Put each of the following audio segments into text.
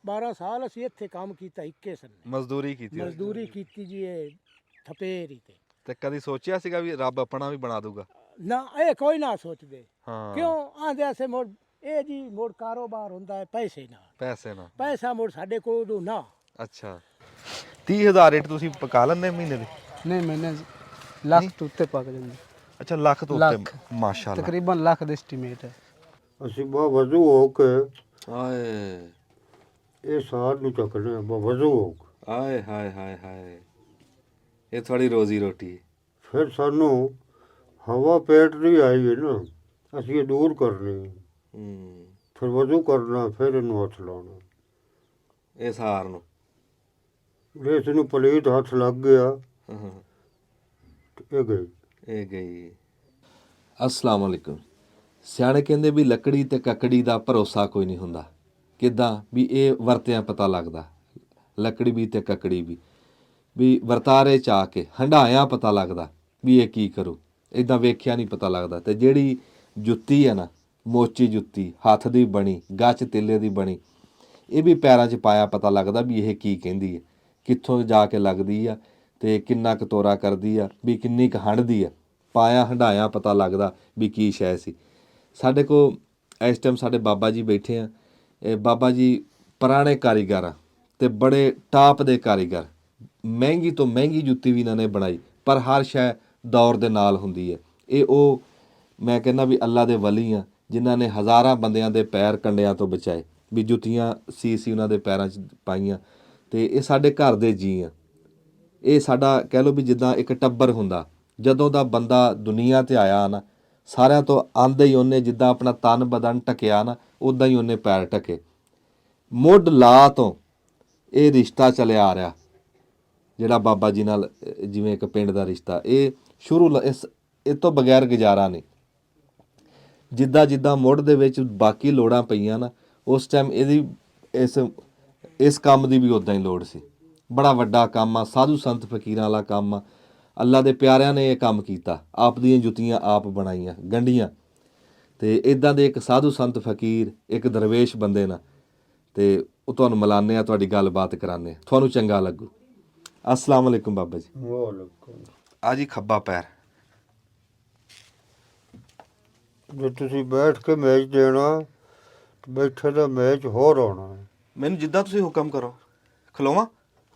12 ਸਾਲ ਅਸੀਂ ਇੱਥੇ ਕੰਮ ਕੀਤਾ, ਇੱਕੇ ਸੰਨੇ ਮਜ਼ਦੂਰੀ ਕੀਤੀ ਮਜ਼ਦੂਰੀ ਕੀਤੀ ਜੀ। ਇਹ ਥਪੇਰੀ ਤੇ ਕਦੀ ਸੋਚਿਆ ਸੀਗਾ ਵੀ ਰੱਬ ਆਪਣਾ ਵੀ ਬਣਾ ਦੂਗਾ? ਨਾ, ਇਹ ਕੋਈ ਨਾ ਸੋਚਦੇ। ਹਾਂ, ਕਿਉਂ ਆਂਦੇ ਅਸੀਂ ਮੁੜ ਇਹ ਜੀ ਮੁੜ ਕਾਰੋਬਾਰ ਹੁੰਦਾ ਹੈ ਪੈਸੇ ਨਾਲ, ਪੈਸੇ ਨਾਲ। ਪੈਸਾ ਮੁੜ ਸਾਡੇ ਕੋਲ ਉਦੋਂ ਨਾ। ਅੱਛਾ, 30,000 ਰੇਟ ਤੁਸੀਂ ਪਕਾ ਲੈਂਦੇ ਮਹੀਨੇ ਦੇ? ਨਹੀਂ, ਮਹੀਨੇ ਲੱਖ ਤੋਂ ਉੱਤੇ ਪੱਕ ਜਾਂਦੇ। ਅੱਛਾ, ਲੱਖ ਤੋਂ ਉੱਤੇ? ਮਾਸ਼ਾਅੱਲਾ, ਤਕਰੀਬਨ ਲੱਖ ਦਾ ਐਸਟੀਮੇਟ ਹੈ। ਅਸੀਂ ਬਹੁਤ ਵਜ਼ੂ ਹੋ ਕੇ ਆਏ ਇਹ ਸਾਲ ਨੂੰ ਚੱਕਦੇ ਹਾਂ, ਬਹੁਤ ਵਜ਼ੂ ਹੋ ਕੇ। ਆਏ ਹਾਏ ਹਾਏ ਹਾਏ, ਇਹ ਤੁਹਾਡੀ ਰੋਜ਼ੀ ਰੋਟੀ ਹੈ। ਫਿਰ ਸਾਨੂੰ ਹਵਾ ਪੇਟ ਦੀ ਆਈ ਹੈ ਨਾ, ਅਸੀਂ ਇਹ ਦੂਰ ਕਰਨੀ, ਫਿਰ ਵਜ਼ੂ ਕਰਨਾ, ਫਿਰ ਇਹਨੂੰ ਹੱਥ ਲਾਉਣਾ। ਇਹ ਸਾਰ ਨੂੰ ਜੇ ਇਸ ਨੂੰ ਪਲੀਤ ਹੱਥ ਲੱਗ ਗਿਆ ਤੇ ਇਹ ਗਈ। ਅਸਲਾਮ ਵਾਲੇਕੁਮ। ਸਿਆਣੇ ਕਹਿੰਦੇ ਵੀ ਲੱਕੜੀ ਤੇ ਕੱਕੜੀ ਦਾ ਭਰੋਸਾ ਕੋਈ ਨਹੀਂ ਹੁੰਦਾ। ਕਿੱਦਾਂ ਵੀ ਇਹ ਵਰਤਿਆਂ ਪਤਾ ਲੱਗਦਾ, ਲੱਕੜੀ ਵੀ ਤੇ ਕੱਕੜੀ ਵੀ ਵਰਤਾਰੇ ਚ ਆ ਕੇ ਹੰਡਾਇਆ ਪਤਾ ਲੱਗਦਾ ਵੀ ਇਹ ਕੀ ਕਰੂ। ਇਦਾਂ ਵੇਖਿਆ ਨਹੀਂ ਪਤਾ ਲੱਗਦਾ। ਤੇ ਜਿਹੜੀ ਜੁੱਤੀ ਹੈ ਨਾ, ਮੋਚੀ ਜੁੱਤੀ, ਹੱਥ ਦੀ ਬਣੀ, ਗੱਚ ਤਿੱਲੇ ਦੀ ਬਣੀ, ਇਹ ਵੀ ਪੈਰਾਂ 'ਚ ਪਾਇਆ ਪਤਾ ਲੱਗਦਾ ਵੀ ਇਹ ਕੀ ਕਹਿੰਦੀ ਹੈ, ਕਿੱਥੋਂ ਜਾ ਕੇ ਲੱਗਦੀ ਆ ਤੇ ਕਿੰਨਾ ਕੁ ਤੋਰਾ ਕਰਦੀ ਆ, ਵੀ ਕਿੰਨੀ ਕੁ ਹੰਢਦੀ ਆ। ਪਾਇਆ ਹੰਢਾਇਆ ਪਤਾ ਲੱਗਦਾ ਵੀ ਕੀ ਸ਼ੈ ਸੀ। ਸਾਡੇ ਕੋਲ ਇਸ ਟਾਈਮ ਸਾਡੇ ਬਾਬਾ ਜੀ ਬੈਠੇ ਆ। ਇਹ ਬਾਬਾ ਜੀ ਪੁਰਾਣੇ ਕਾਰੀਗਰ ਆ ਤੇ ਬੜੇ ਟਾਪ ਦੇ ਕਾਰੀਗਰ। ਮਹਿੰਗੀ ਤੋਂ ਮਹਿੰਗੀ ਜੁੱਤੀ ਵੀ ਇਹਨਾਂ ਨੇ ਬਣਾਈ, ਪਰ ਹਰ ਸ਼ੈ ਦੌਰ ਦੇ ਨਾਲ ਹੁੰਦੀ ਹੈ। ਇਹ ਉਹ ਮੈਂ ਕਹਿੰਦਾ ਵੀ ਅੱਲਾ ਦੇ ਵਲੀ ਆ ਜਿਨ੍ਹਾਂ ਨੇ ਹਜ਼ਾਰਾਂ ਬੰਦਿਆਂ ਦੇ ਪੈਰ ਕੰਡਿਆਂ ਤੋਂ ਬਚਾਏ, ਵੀ ਜੁੱਤੀਆਂ ਸੀ ਉਹਨਾਂ ਦੇ ਪੈਰਾਂ 'ਚ ਪਾਈਆਂ। ਤੇ ਇਹ ਸਾਡੇ ਘਰ ਦੇ ਜੀ ਆ। ਇਹ ਸਾਡਾ ਕਹਿ ਲਓ ਵੀ ਜਿੱਦਾਂ ਇੱਕ ਟੱਬਰ ਹੁੰਦਾ। ਜਦੋਂ ਦਾ ਬੰਦਾ ਦੁਨੀਆ 'ਤੇ ਆਇਆ ਨਾ, ਸਾਰਿਆਂ ਤੋਂ ਆਂਦੇ ਹੀ ਉਹਨੇ ਜਿੱਦਾਂ ਆਪਣਾ ਤਨ ਬਦਨ ਢਕਿਆ ਨਾ, ਉੱਦਾਂ ਹੀ ਉਹਨੇ ਪੈਰ ਢਕੇ। ਮੁੱਢ ਲਾ ਤੋਂ ਇਹ ਰਿਸ਼ਤਾ ਚੱਲਿਆ ਆ ਰਿਹਾ, ਜਿਹੜਾ ਬਾਬਾ ਜੀ ਨਾਲ ਜਿਵੇਂ ਇੱਕ ਪਿੰਡ ਦਾ ਰਿਸ਼ਤਾ, ਇਹ ਸ਼ੁਰੂ ਇਹ ਤੋਂ ਬਗੈਰ ਗੁਜ਼ਾਰਾ ਨਹੀਂ। ਜਿੱਦਾਂ ਜਿੱਦਾਂ ਮੁੱਢ ਦੇ ਵਿੱਚ ਬਾਕੀ ਲੋੜਾਂ ਪਈਆਂ ਨਾ, ਉਸ ਟਾਈਮ ਇਹਦੀ ਇਸ ਕੰਮ ਦੀ ਵੀ ਉੱਦਾਂ ਹੀ ਲੋੜ ਸੀ। ਬੜਾ ਵੱਡਾ ਕੰਮ ਆ, ਸਾਧੂ ਸੰਤ ਫਕੀਰਾਂ ਵਾਲਾ ਕੰਮ ਆ। ਅੱਲਾ ਦੇ ਪਿਆਰਿਆਂ ਨੇ ਇਹ ਕੰਮ ਕੀਤਾ, ਆਪ ਦੀਆਂ ਜੁੱਤੀਆਂ ਆਪ ਬਣਾਈਆਂ, ਗੰਢੀਆਂ। ਤੇ ਇਦਾਂ ਦੇ ਇੱਕ ਸਾਧੂ ਸੰਤ ਫਕੀਰ, ਇੱਕ ਦਰਵੇਸ਼ ਬੰਦੇ ਨਾਲ, ਤੇ ਉਹ ਤੁਹਾਨੂੰ ਮਿਲਾਉਂਦੇ ਆ, ਤੁਹਾਡੀ ਗੱਲਬਾਤ ਕਰਾਉਂਦੇ ਆ, ਤੁਹਾਨੂੰ ਚੰਗਾ ਲੱਗੂ। ਅਸਲਾਮ ਵਾਲੇਕੁਮ ਬਾਬਾ ਜੀ। ਵਾਲੇਕੁਮ। ਆ ਜੀ ਖੱਬਾ ਪੈਰ। ਜੇ ਤੁਸੀਂ ਬੈਠ ਕੇ ਮੈਚ ਦੇਣਾ, ਬੈਠੇ ਦਾ ਮੈਚ ਹੋਰ ਆਉਣਾ। ਮੈਨੂੰ ਜਿੱਦਾਂ ਤੁਸੀਂ ਹੁਕਮ ਕਰੋ। ਖਲੋਵਾਂ?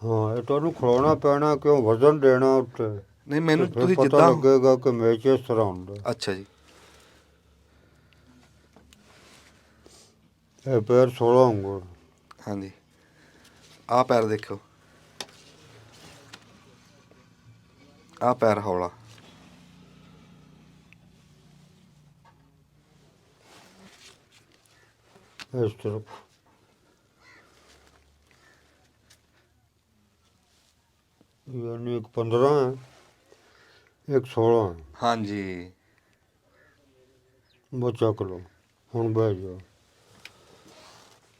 ਹਾਂ, ਇਹ ਤੁਹਾਨੂੰ ਖਲੋਣਾ ਪੈਣਾ, ਕਿਉਂ ਵਜ਼ਨ ਦੇਣਾ ਉੱਤੇ। ਨਹੀਂ, ਮੈਨੂੰ ਤੁਸੀਂ ਪਤਾ ਜਿੱਦਾਂ ਲੱਗੇਗਾ ਕਿ ਮੈਚ ਇਸ ਤਰ੍ਹਾਂ ਹੁੰਦਾ। ਅੱਛਾ ਜੀ। ਇਹ ਪੈਰ 16 ਉਂਗਲ। ਹਾਂਜੀ, ਆਹ ਪੈਰ ਦੇਖੋ, ਆਹ ਪੈਰ ਹੌਲਾ। ਇਸ ਤਰ੍ਹਾਂ ਯਾਨੀ ਇੱਕ 15 ਹੈ, ਇੱਕ 16 ਹੈ। ਹਾਂਜੀ, ਬਸ ਚੱਕ ਲਓ, ਹੁਣ ਬਹਿ ਜਾਓ।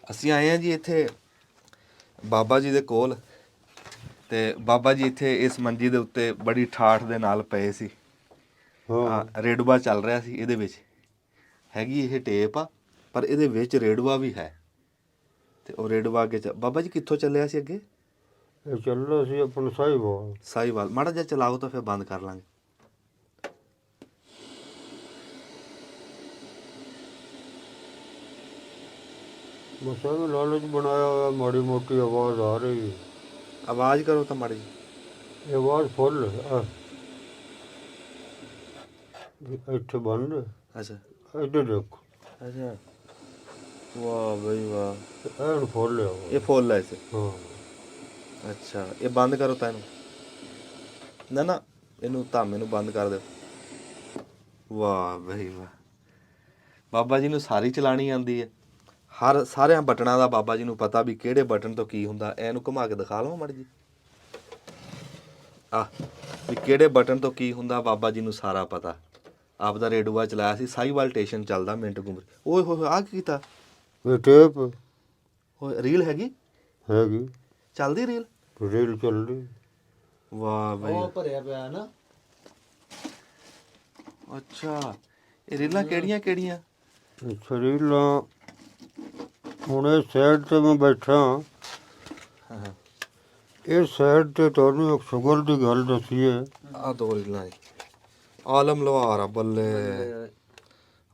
ਅਸੀਂ ਆਏ ਹਾਂ ਜੀ ਇੱਥੇ ਬਾਬਾ ਜੀ ਦੇ ਕੋਲ। ਤੇ ਬਾਬਾ ਜੀ ਇੱਥੇ ਇਸ ਮੰਜੀ ਦੇ ਉੱਤੇ ਬੜੀ ਠਾਠ ਦੇ ਨਾਲ ਪਏ ਸੀ। ਹਾਂ, ਰੇਡੂਆ ਚੱਲ ਰਿਹਾ ਸੀ। ਇਹਦੇ ਵਿੱਚ ਹੈਗੀ ਇਹ ਟੇਪ ਆ, ਪਰ ਇਹਦੇ ਵਿੱਚ ਰੇਡੂਆ ਵੀ ਹੈ। ਤੇ ਉਹ ਰੇਡੂਆ ਅੱਗੇ ਬਾਬਾ ਜੀ ਕਿੱਥੋਂ ਚੱਲਿਆ ਸੀ ਅੱਗੇ? ਇਹ ਚੱਲਦਾ ਸੀ ਆਪਣਾ ਸਾਹੀਵਾਲ। ਸਾਹੀਵਾਲ। ਮਾੜਾ ਜਿਹਾ ਚਲਾਓ ਤਾਂ ਫਿਰ ਬੰਦ ਕਰ ਲਾਂਗੇ। ਬਸ ਐਵੇਂ ਲਾਲਚ ਬਣਾਇਆ ਹੋਇਆ, ਮਾੜੀ ਮੋਟੀ ਆਵਾਜ਼ ਆ ਰਹੀ ਹੈ। ਆਵਾਜ਼ ਕਰੋ ਤਾਂ ਮਾੜੀ ਜੀ। ਇਹ ਆਵਾਜ਼ ਫੁੱਲ ਹੈ। ਇੱਥੇ ਬੰਦ, ਅੱਛਾ, ਇੱਧਰ ਦੇਖੋ। ਅੱਛਾ, ਵਾਹ ਬਈ ਵਾਹ, ਐਨ ਫੁੱਲ ਹੈ ਇਹ ਫੁੱਲ ਹੈ ਇਸੇ। ਹਾਂ। ਅੱਛਾ, ਇਹ ਬੰਦ ਕਰੋ ਤਾਂ ਇਹਨੂੰ। ਨਾ ਨਾ, ਇਹਨੂੰ ਧਾਮੇ ਨੂੰ ਬੰਦ ਕਰ ਦਿਓ। ਵਾਹ ਬਈ ਵਾਹ, ਬਾਬਾ ਜੀ ਨੂੰ ਸਾਰੀ ਚਲਾਣੀ ਆਉਂਦੀ ਹੈ। ਸਾਰਿਆਂ ਬਟਨਾਂ ਦਾ ਬਾਬਾ ਜੀ ਨੂੰ ਪਤਾ ਵੀ ਕਿਹੜੇ ਬਟਨ ਤੋਂ ਕੀ ਹੁੰਦਾ। ਇਹਨੂੰ ਘੁਮਾ ਕੇ ਦਿਖਾ ਲਵਾਂ ਮਾੜੀ ਜੀ। ਵੀ ਕਿਹੜੇ ਬਟਨ ਤੋਂ ਕੀ ਹੁੰਦਾ, ਬਾਬਾ ਜੀ ਨੂੰ ਸਾਰਾ ਪਤਾ। ਆਪ ਦਾ ਰੇਡੂਆ ਚਲਾਇਆ ਸੀ, ਸਾਹੀਵਾਲ ਸਟੇਸ਼ਨ ਚੱਲਦਾ ਮਿੰਟ ਗੁੰਮ। ਓਏ ਹੋਏ, ਆਹ ਕੀ ਕੀਤਾ? ਇਹ ਟੇਪ ਓਏ, ਰੀਲ ਹੈਗੀ? ਹੈਗੀ, ਚੱਲਦੀ ਰੀਲ? ਰੀਲ ਚੱਲਦੀ। ਵਾਹ ਬਈ, ਉਹ ਭਰਿਆ ਪਿਆ ਨਾ। ਅੱਛਾ, ਇਹ ਰੀਲਾਂ ਕਿਹੜੀਆਂ ਕਿਹੜੀਆਂ? ਅੱਛਾ, ਰੀਲਾਂ ਹੁਣ ਇਹ ਸਾਈਡ ਤੇ ਮੈਂ ਬੈਠਾ ਹਾਂ ਹਾਂ ਇਹ ਸਾਈਡ ਤੇ ਤੁਹਾਨੂੰ ਇੱਕ ਸ਼ੂਗਰ ਦੀ ਗੱਲ ਦੱਸੀਏ। ਆ ਦੋ ਰੀਲਾਂ ਜੀ। ਆਲਮ ਲੋਹਾਰ ਆ ਬੱਲੇ।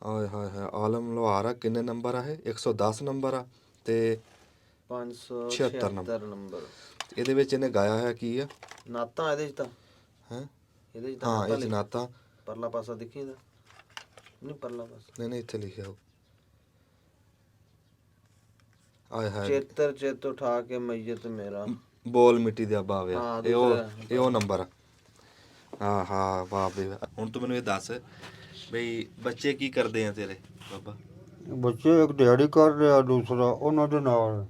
ਆਏ ਹਾਏ ਹਾਏ ਆਲਮ ਲੋਹਾਰ ਆ। ਕਿੰਨੇ ਨੰਬਰ ਆ ਇਹ? 110 ਨੰਬਰ ਆ ਤੇ 576 ਨੰਬਰ। ਇਹਦੇ ਵਿੱਚ ਇਹਨੇ ਗਾਇਆ ਹੋਇਆ ਕੀ ਆ? ਨਾਤਾਂ ਇਹਦੇ ਚ ਤਾਂ ਹੈ ਇਹਦੇ ਚ ਤਾਂ ਹਾਂ ਇਹ ਜਨਾਤਾ। ਪਰਲਾ ਪਾਸਾ ਦੇਖੀ ਇਹਦਾ? ਨਹੀਂ ਪਰਲਾ ਪਾਸਾ। ਨਹੀਂ ਨਹੀਂ ਇੱਥੇ ਲਿਖਿਆ ਹੋ। ਆਏ ਹਾਏ ਚੇਤਰ ਚਿੱਤ ਉਠਾ ਕੇ ਮਈਤ ਮੇਰਾ ਬੋਲ ਮਿੱਟੀ ਦੇ ਬਾਵੇ ਹਾਂ, ਇਹ ਉਹ ਨੰਬਰ ਆ। ਹਾਂ ਹਾਂ ਵਾਹ ਬੇ ਵਾਹ। ਹੁਣ ਤੂੰ ਮੈਨੂੰ ਇਹ ਦੱਸ ਬਈ ਬੱਚੇ ਕੀ ਕਰਦੇ ਆ ਤੇਰੇ ਬਾਬਾ? ਬੱਚੇ ਇੱਕ ਦਿਹਾੜੀ ਕਰ ਰਿਹਾ, ਦੂਸਰਾ ਉਹਨਾਂ ਦੇ ਨਾਲ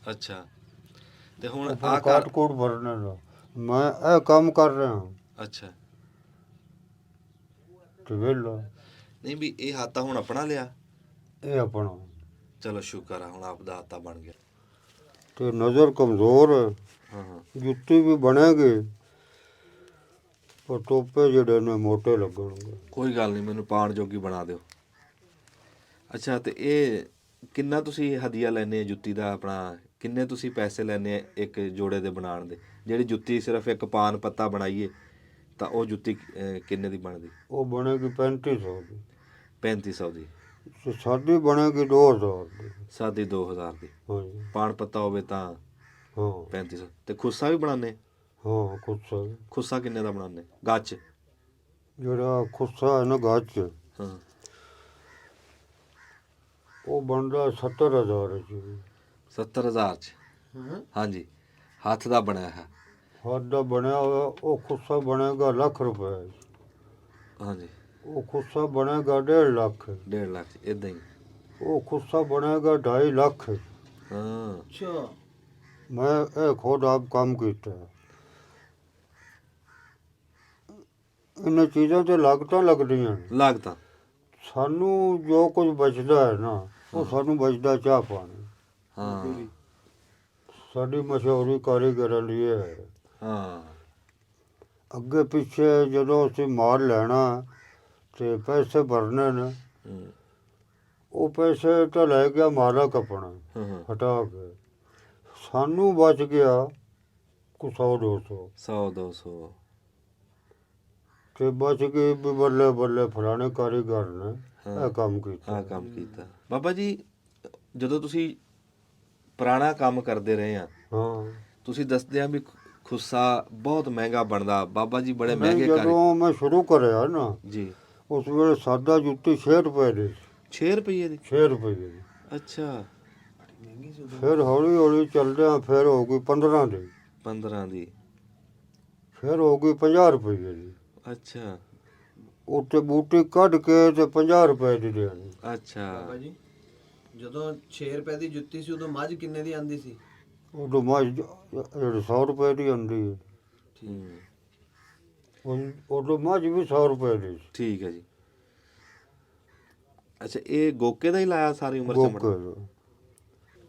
ਅੱਛਾ ਤੇ ਹੁਣ ਆਪਣਾ ਆ ਕਾਟ ਕੋਟ ਭਰਨੇ ਦਾ ਮੈਂ ਇਹ ਕੰਮ ਕਰ ਰਿਹਾ ਅੱਛਾ ਤੇ ਵੇਲਾ ਨਹੀਂ ਵੀ ਇਹ ਹਾਤਾ ਹੁਣ ਆਪਣਾ ਲਿਆ? ਇਹ ਆਪਣਾ ਚਲੋ ਸ਼ੁਕਰ ਆ ਹੁਣ ਆਪਦਾ ਹਾਤਾ ਬਣ ਗਿਆ। ਤੇ ਨਜ਼ਰ ਕਮਜ਼ੋਰ ਹੈ, ਹਾਂ ਹਾਂ ਜੁੱਤੀ ਵੀ ਬਣੇਗੀ ਪਰ ਟੋਪੇ ਜਿਹੜੇ ਨੇ ਮੋਟੇ ਲੱਗਣਗੇ। ਕੋਈ ਗੱਲ ਨਹੀਂ ਮੈਨੂੰ ਪਾਣ ਜੋਗੀ ਬਣਾ ਦਿਓ। ਅੱਛਾ ਤੇ ਇਹ ਕਿੰਨਾ ਤੁਸੀਂ ਹਦੀਆ ਲੈਂਦੇ ਆ ਜੁੱਤੀ ਦਾ? ਆਪਣਾ ਕਿੰਨੇ ਤੁਸੀਂ ਪੈਸੇ ਲੈਂਦੇ ਆ ਇੱਕ ਜੋੜੇ ਦੇ ਬਣਾਉਣ ਦੇ? ਜਿਹੜੀ ਜੁੱਤੀ ਸਿਰਫ ਇੱਕ ਪਾਨ ਪੱਤਾ ਬਣਾਈਏ ਤਾਂ ਉਹ ਜੁੱਤੀ ਕਿੰਨੇ ਦੀ ਬਣਦੀ? ਉਹ ਬਣੇਗੀ 3500 ਦੀ 3500 ਦੀ। ਤੇ ਸਾਦੀ ਬਣੇਗੀ 2000 ਦੀ। ਸਾਦੀ 2000 ਦੀ। ਹਾਂਜੀ ਪਾਨ ਪੱਤਾ ਹੋਵੇ ਤਾਂ ਹਾਂ 3500। ਤੇ ਖੁੱਸਾ ਵੀ ਬਣਾਉਂਦੇ? ਹਾਂ ਖੁੱਸਾ ਖੁੱਸਾ ਕਿੰਨੇ ਦਾ ਬਣਾਉਂਦੇ? ਗੱਚ ਜਿਹੜਾ ਖੁੱਸਾ ਹੈ ਨਾ ਗੱਚ ਹਾਂ ਉਹ ਬਣਦਾ 70000 ਚ 70000 ਚ। ਹਾਂਜੀ ਹੱਥ ਦਾ ਬਣਿਆ ਹੈ। ਹੱਥ ਦਾ ਬਣਿਆ ਹੋਇਆ ਉਹ ਖੁੱਸਾ ਬਣੇਗਾ ਲੱਖ ਰੁਪਏ ਚ। ਹਾਂਜੀ ਉਹ ਖੁੱਸਾ ਬਣੇਗਾ 1.5 ਲੱਖ। 1.5 ਲੱਖ ਚ ਇਦਾਂ ਹੀ। ਉਹ ਖੁੱਸਾ ਬਣੇਗਾ 2.5 ਲੱਖ। ਹਾਂ ਅੱਛਾ ਮੈਂ ਇਹ ਖੁਦ ਆਪ ਕੰਮ ਕੀਤਾ ਹੈ। ਇਹਨਾਂ ਚੀਜ਼ਾਂ ਤੇ ਲਾਗਤਾਂ ਲੱਗਦੀਆਂ ਨੇ। ਲੱਗਦਾ ਸਾਨੂੰ ਜੋ ਕੁਝ ਬਚਦਾ ਹੈ ਨਾ ਉਹ ਸਾਨੂੰ ਬਚਦਾ ਚਾਹ ਪਾਣੀ। ਹਾਂ ਸਾਡੀ ਮਸ਼ਹੂਰੀ ਕਾਰੀਗਰਾਂ ਲਈ ਇਹ ਹੈ। ਹਾਂ ਅੱਗੇ ਪਿੱਛੇ ਜਦੋਂ ਅਸੀਂ ਮਾਲ ਲੈਣਾ ਤੇ ਪੈਸੇ ਭਰਨੇ ਨੇ ਹੂੰ, ਉਹ ਪੈਸੇ ਤਾਂ ਲੈ ਗਿਆ ਮਾਲਕ ਆਪਣਾ ਹਾਂ ਹਟਾ ਕੇ, ਸਾਨੂੰ ਬਚ ਗਿਆ ਕੁਛ 100-200 100 200 ਤੇ ਬਚ ਗਏ ਵੀ ਬੱਲੇ ਬੱਲੇ ਫਲਾਣੇ ਕਾਰੀਗਰ ਨੇ ਇਹ ਕੰਮ ਕੀਤਾ। ਹਾਂ ਕੰਮ ਕੀਤਾ। ਬਾਬਾ ਜੀ ਜਦੋਂ ਤੁਸੀਂ ਪੁਰਾਣਾ ਕੰਮ ਕਰਦੇ ਰਹੇ ਆ ਹਾਂ ਤੁਸੀਂ ਦੱਸਦੇ ਆ ਵੀ ਖੁੱਸਾ ਬਹੁਤ ਮਹਿੰਗਾ ਬਣਦਾ। ਬਾਬਾ ਜੀ ਬੜੇ ਨਹੀਂ, ਮਹਿੰਗੇ ਕਰ ਜਦੋਂ ਮੈਂ ਸ਼ੁਰੂ ਕਰਿਆ ਨਾ ਜੀ। ਉਸ ਵੇਲੇ ਸਾਦਾ ਜੁੱਤੀ 6 ਰੁਪਏ ਦੀ 6 ਰੁਪਏ ਦੀ? 6 ਰੁਪਏ ਦੀ। ਅੱਛਾ ਫਿਰ ਹੌਲੀ ਹੌਲੀ ਚੱਲਦਿਆਂ ਫਿਰ ਹੋ ਗਈ 15 ਦੀ, 15 ਦੀ। ਫਿਰ ਹੋ ਗਈ 50 ਰੁਪਏ ਦੀ। ਅੱਛਾ ਉੱਤੇ ਬੂਟੀ ਕੱਢ ਕੇ ਤੇ 50 ਰੁਪਏ ਦੀ ਦੇਣੀ। ਅੱਛਾ ਬਾਬਾ ਜੀ ਜਦੋਂ 6 ਰੁਪਏ ਦੀ ਜੁੱਤੀ ਸੀ ਉਦੋਂ ਮੱਝ ਕਿੰਨੇ ਦੀ ਆਂਦੀ ਸੀ? ਉਦੋਂ ਮੱਝ ਜਿਹੜੀ 100 ਰੁਪਏ ਦੀ ਆਉਂਦੀ ਹੈ ਹੂੰ, ਉਦੋਂ ਮੱਝ ਵੀ 100 ਰੁਪਏ ਦੀ ਸੀ। ਠੀਕ ਹੈ ਜੀ। ਅੱਛਾ ਇਹ ਗੋਕੇ ਦਾ ਹੀ ਲਾਇਆ ਸਾਰੀ ਉਮਰ ਚ ਗੋਕੇ ਬਣਾ? ਦਾ।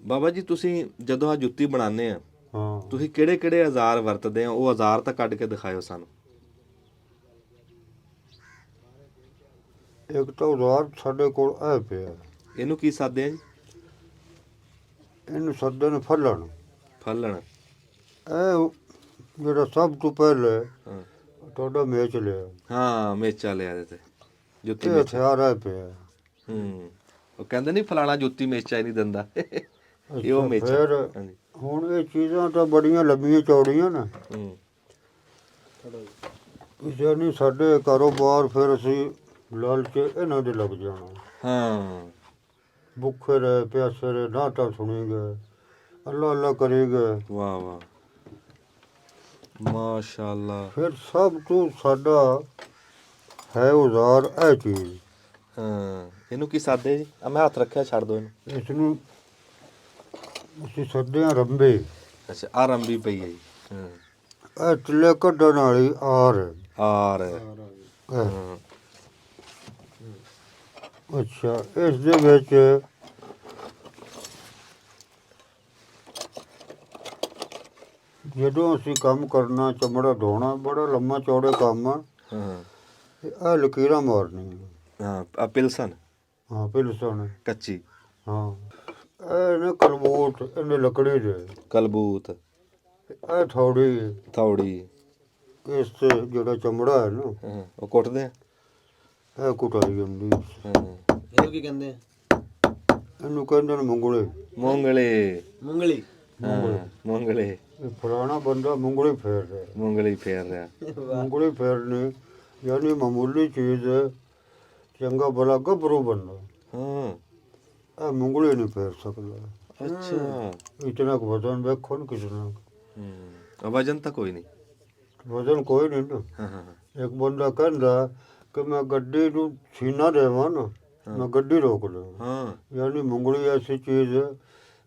ਬਾਬਾ ਜੀ ਤੁਸੀਂ ਜਦੋਂ ਆ ਜੁੱਤੀ ਬਣਾਉਂਦੇ ਆ ਹਾਂ ਤੁਸੀਂ ਕਿਹੜੇ ਕਿਹੜੇ ਔਜ਼ਾਰ ਵਰਤਦੇ ਆ? ਉਹ ਔਜ਼ਾਰ ਤਾਂ ਕੱਢ ਕੇ ਦਿਖਾਇਓ ਸਾਨੂੰ। ਇੱਕ ਤਾਂ ਉਧਾਰ ਸਾਡੇ ਕੋਲ ਇਹ ਪਿਆ, ਇਹਨੂੰ ਕੀ ਸਾਦੇ ਆ ਜੀ? ਇਹਨੂੰ ਸੱਦੇ ਨੇ ਫੱਲਣ। ਫੱਲਣ। ਇਹ ਜਿਹੜਾ ਸਭ ਤੋਂ ਪਹਿਲੇ ਹਾਂ ਤੁਹਾਡਾ ਮੇਚ ਲਿਆ ਹਾਂ ਮੇਚਾ ਲਿਆ ਇਹਦੇ ਤੇ ਜੁੱਤੀ ਇਹ ਮੇਚਾ। ਹਥਿਆਰ ਹੈ ਪਿਆ। ਹੂੰ ਉਹ ਕਹਿੰਦੇ ਨਹੀਂ ਫਲਾਣਾ ਜੁੱਤੀ ਮੇਚਾ ਹੀ ਨਹੀਂ ਦਿੰਦਾ ਇਹ ਉਹ ਅੱਛਾ, ਮੇਚਾ। ਫਿਰ ਹਾਂਜੀ ਹੁਣ ਇਹ ਚੀਜ਼ਾਂ ਤਾਂ ਬੜੀਆਂ ਲੰਬੀਆਂ ਚੌੜੀਆਂ ਨੇ, ਹੂੰ ਕਿਸੇ ਨਹੀਂ ਸਾਡੇ ਕਾਰੋਬਾਰ ਫਿਰ ਅਸੀਂ ਲਾਲਚ ਇਹਨਾਂ ਦੇ ਲੱਗ ਜਾਣਾ। ਹਾਂ ਭੁੱਖੇ ਰਹੇ ਪਿਆਸੇ ਰਹੇ ਨਾ ਤਾਂ ਸੁਣੀ ਗਏ, ਅੱਲਾ ਅੱਲਾ ਕਰੀ ਗਏ। ਵਾਹ ਵਾਹ ਮਾਸ਼ਾਅੱਲਾ। ਫਿਰ ਸਭ ਤੋਂ ਸਾਡਾ ਹੈ ਉਜ਼ਾਰ ਇਹ ਚੀਜ਼। ਹਾਂ ਇਹਨੂੰ ਕੀ ਸਾਦੇ ਜੀ? ਆ ਮੈਂ ਹੱਥ ਰੱਖਿਆ ਛੱਡ ਦੋ ਇਹਨੂੰ। ਇਸ ਨੂੰ ਅਸੀਂ ਸੱਦੇ ਹਾਂ ਰੰਬੇ। ਅੱਛਾ ਆ ਰੰਬੀ ਪਈ ਹੈ ਜੀ। ਹਾਂ ਇਹ ਟਿੱਲੇ ਕੱਢਣ ਵਾਲੀ ਆਰ ਹੈ। ਆਰ ਇਹ। ਹਾਂ ਅੱਛਾ ਇਸ ਦੇ ਵਿੱਚ ਜਦੋਂ ਅਸੀਂ ਕੰਮ ਕਰਨਾ ਚਮੜਾ ਧੋਣਾ ਬੜਾ ਲੰਮਾ ਚੌੜੇ ਕੰਮ ਆ। ਹਾਂ ਇਹ ਲਕੀਰਾਂ ਮਾਰਨੀਆਂ। ਹਾਂ ਆ ਪਿਲਸਨ ਹਾਂ ਪਿਲਸਣ ਕੱਚੀ। ਹਾਂ ਇਹ ਨੇ ਕਲਬੂਟ, ਇਹਨੇ ਲੱਕੜੀ ਦੇ, ਕਲਬੂਤ, ਇਹ ਥੋੜੀ, ਥੌੜੀ, ਇਸ ਤੇ ਜਿਹੜਾ ਚਮੜਾ ਹੈ ਨਾ, ਹਾਂ, ਉਹ ਕੁੱਟਦੇ ਆ। ਇਹ ਕੁਟਾਈ ਜਾਂਦੀ। ਹਾਂ, ਇਹਨੂੰ ਕੀ ਕਹਿੰਦੇ ਆ? ਇਹਨੂੰ ਕਹਿੰਦੇ ਨੇ ਮੁੰਗਲੇ। ਮੂੰਗਲੇ, ਮੁੰਗਲੀ। ਹਾਂ, ਮੂੰਗਲੇ, ਇਹ ਫਲਾਣਾ ਬੰਦਾ ਮੁੰਗਲੀ ਫੇਰ ਰਿਹਾ। ਮੂੰਗਲੀ ਫੇਰ ਰਿਹਾ। ਮੁੰਗਲੀ ਫੇਰਨੀ ਯਾਨੀ ਮਾਮੂਲੀ ਚੀਜ਼ ਹੈ, ਚੰਗਾ ਭਲਾ ਗੱਭਰੂ ਬੰਦਾ ਹਾਂ, ਇਹ ਮੁੰਗਲੀ ਨਹੀਂ ਫੇਰ ਸਕਦਾ। ਅੱਛਾ। ਇਤਨਾ ਕੁ ਵਜ਼ਨ ਵੇਖੋ ਨਾ ਕਿਤਨਾ, ਹੂੰ, ਵਜਨ ਤਾਂ ਕੋਈ ਨਹੀਂ। ਵਜ਼ਨ ਕੋਈ ਨਹੀਂ ਨਾ। ਹਾਂ ਹਾਂ ਇੱਕ ਬੰਦਾ ਕਹਿੰਦਾ ਕਿ ਮੈਂ ਗੱਡੀ ਨੂੰ ਸੀਨਾ ਦੇਵਾਂ ਨਾ, ਮੈਂ ਗੱਡੀ ਰੋਕ ਲਵਾਂ। ਹਾਂ, ਯਾਨੀ ਮੁੰਗਲੀ ਐਸੀ ਚੀਜ਼ ਹੈ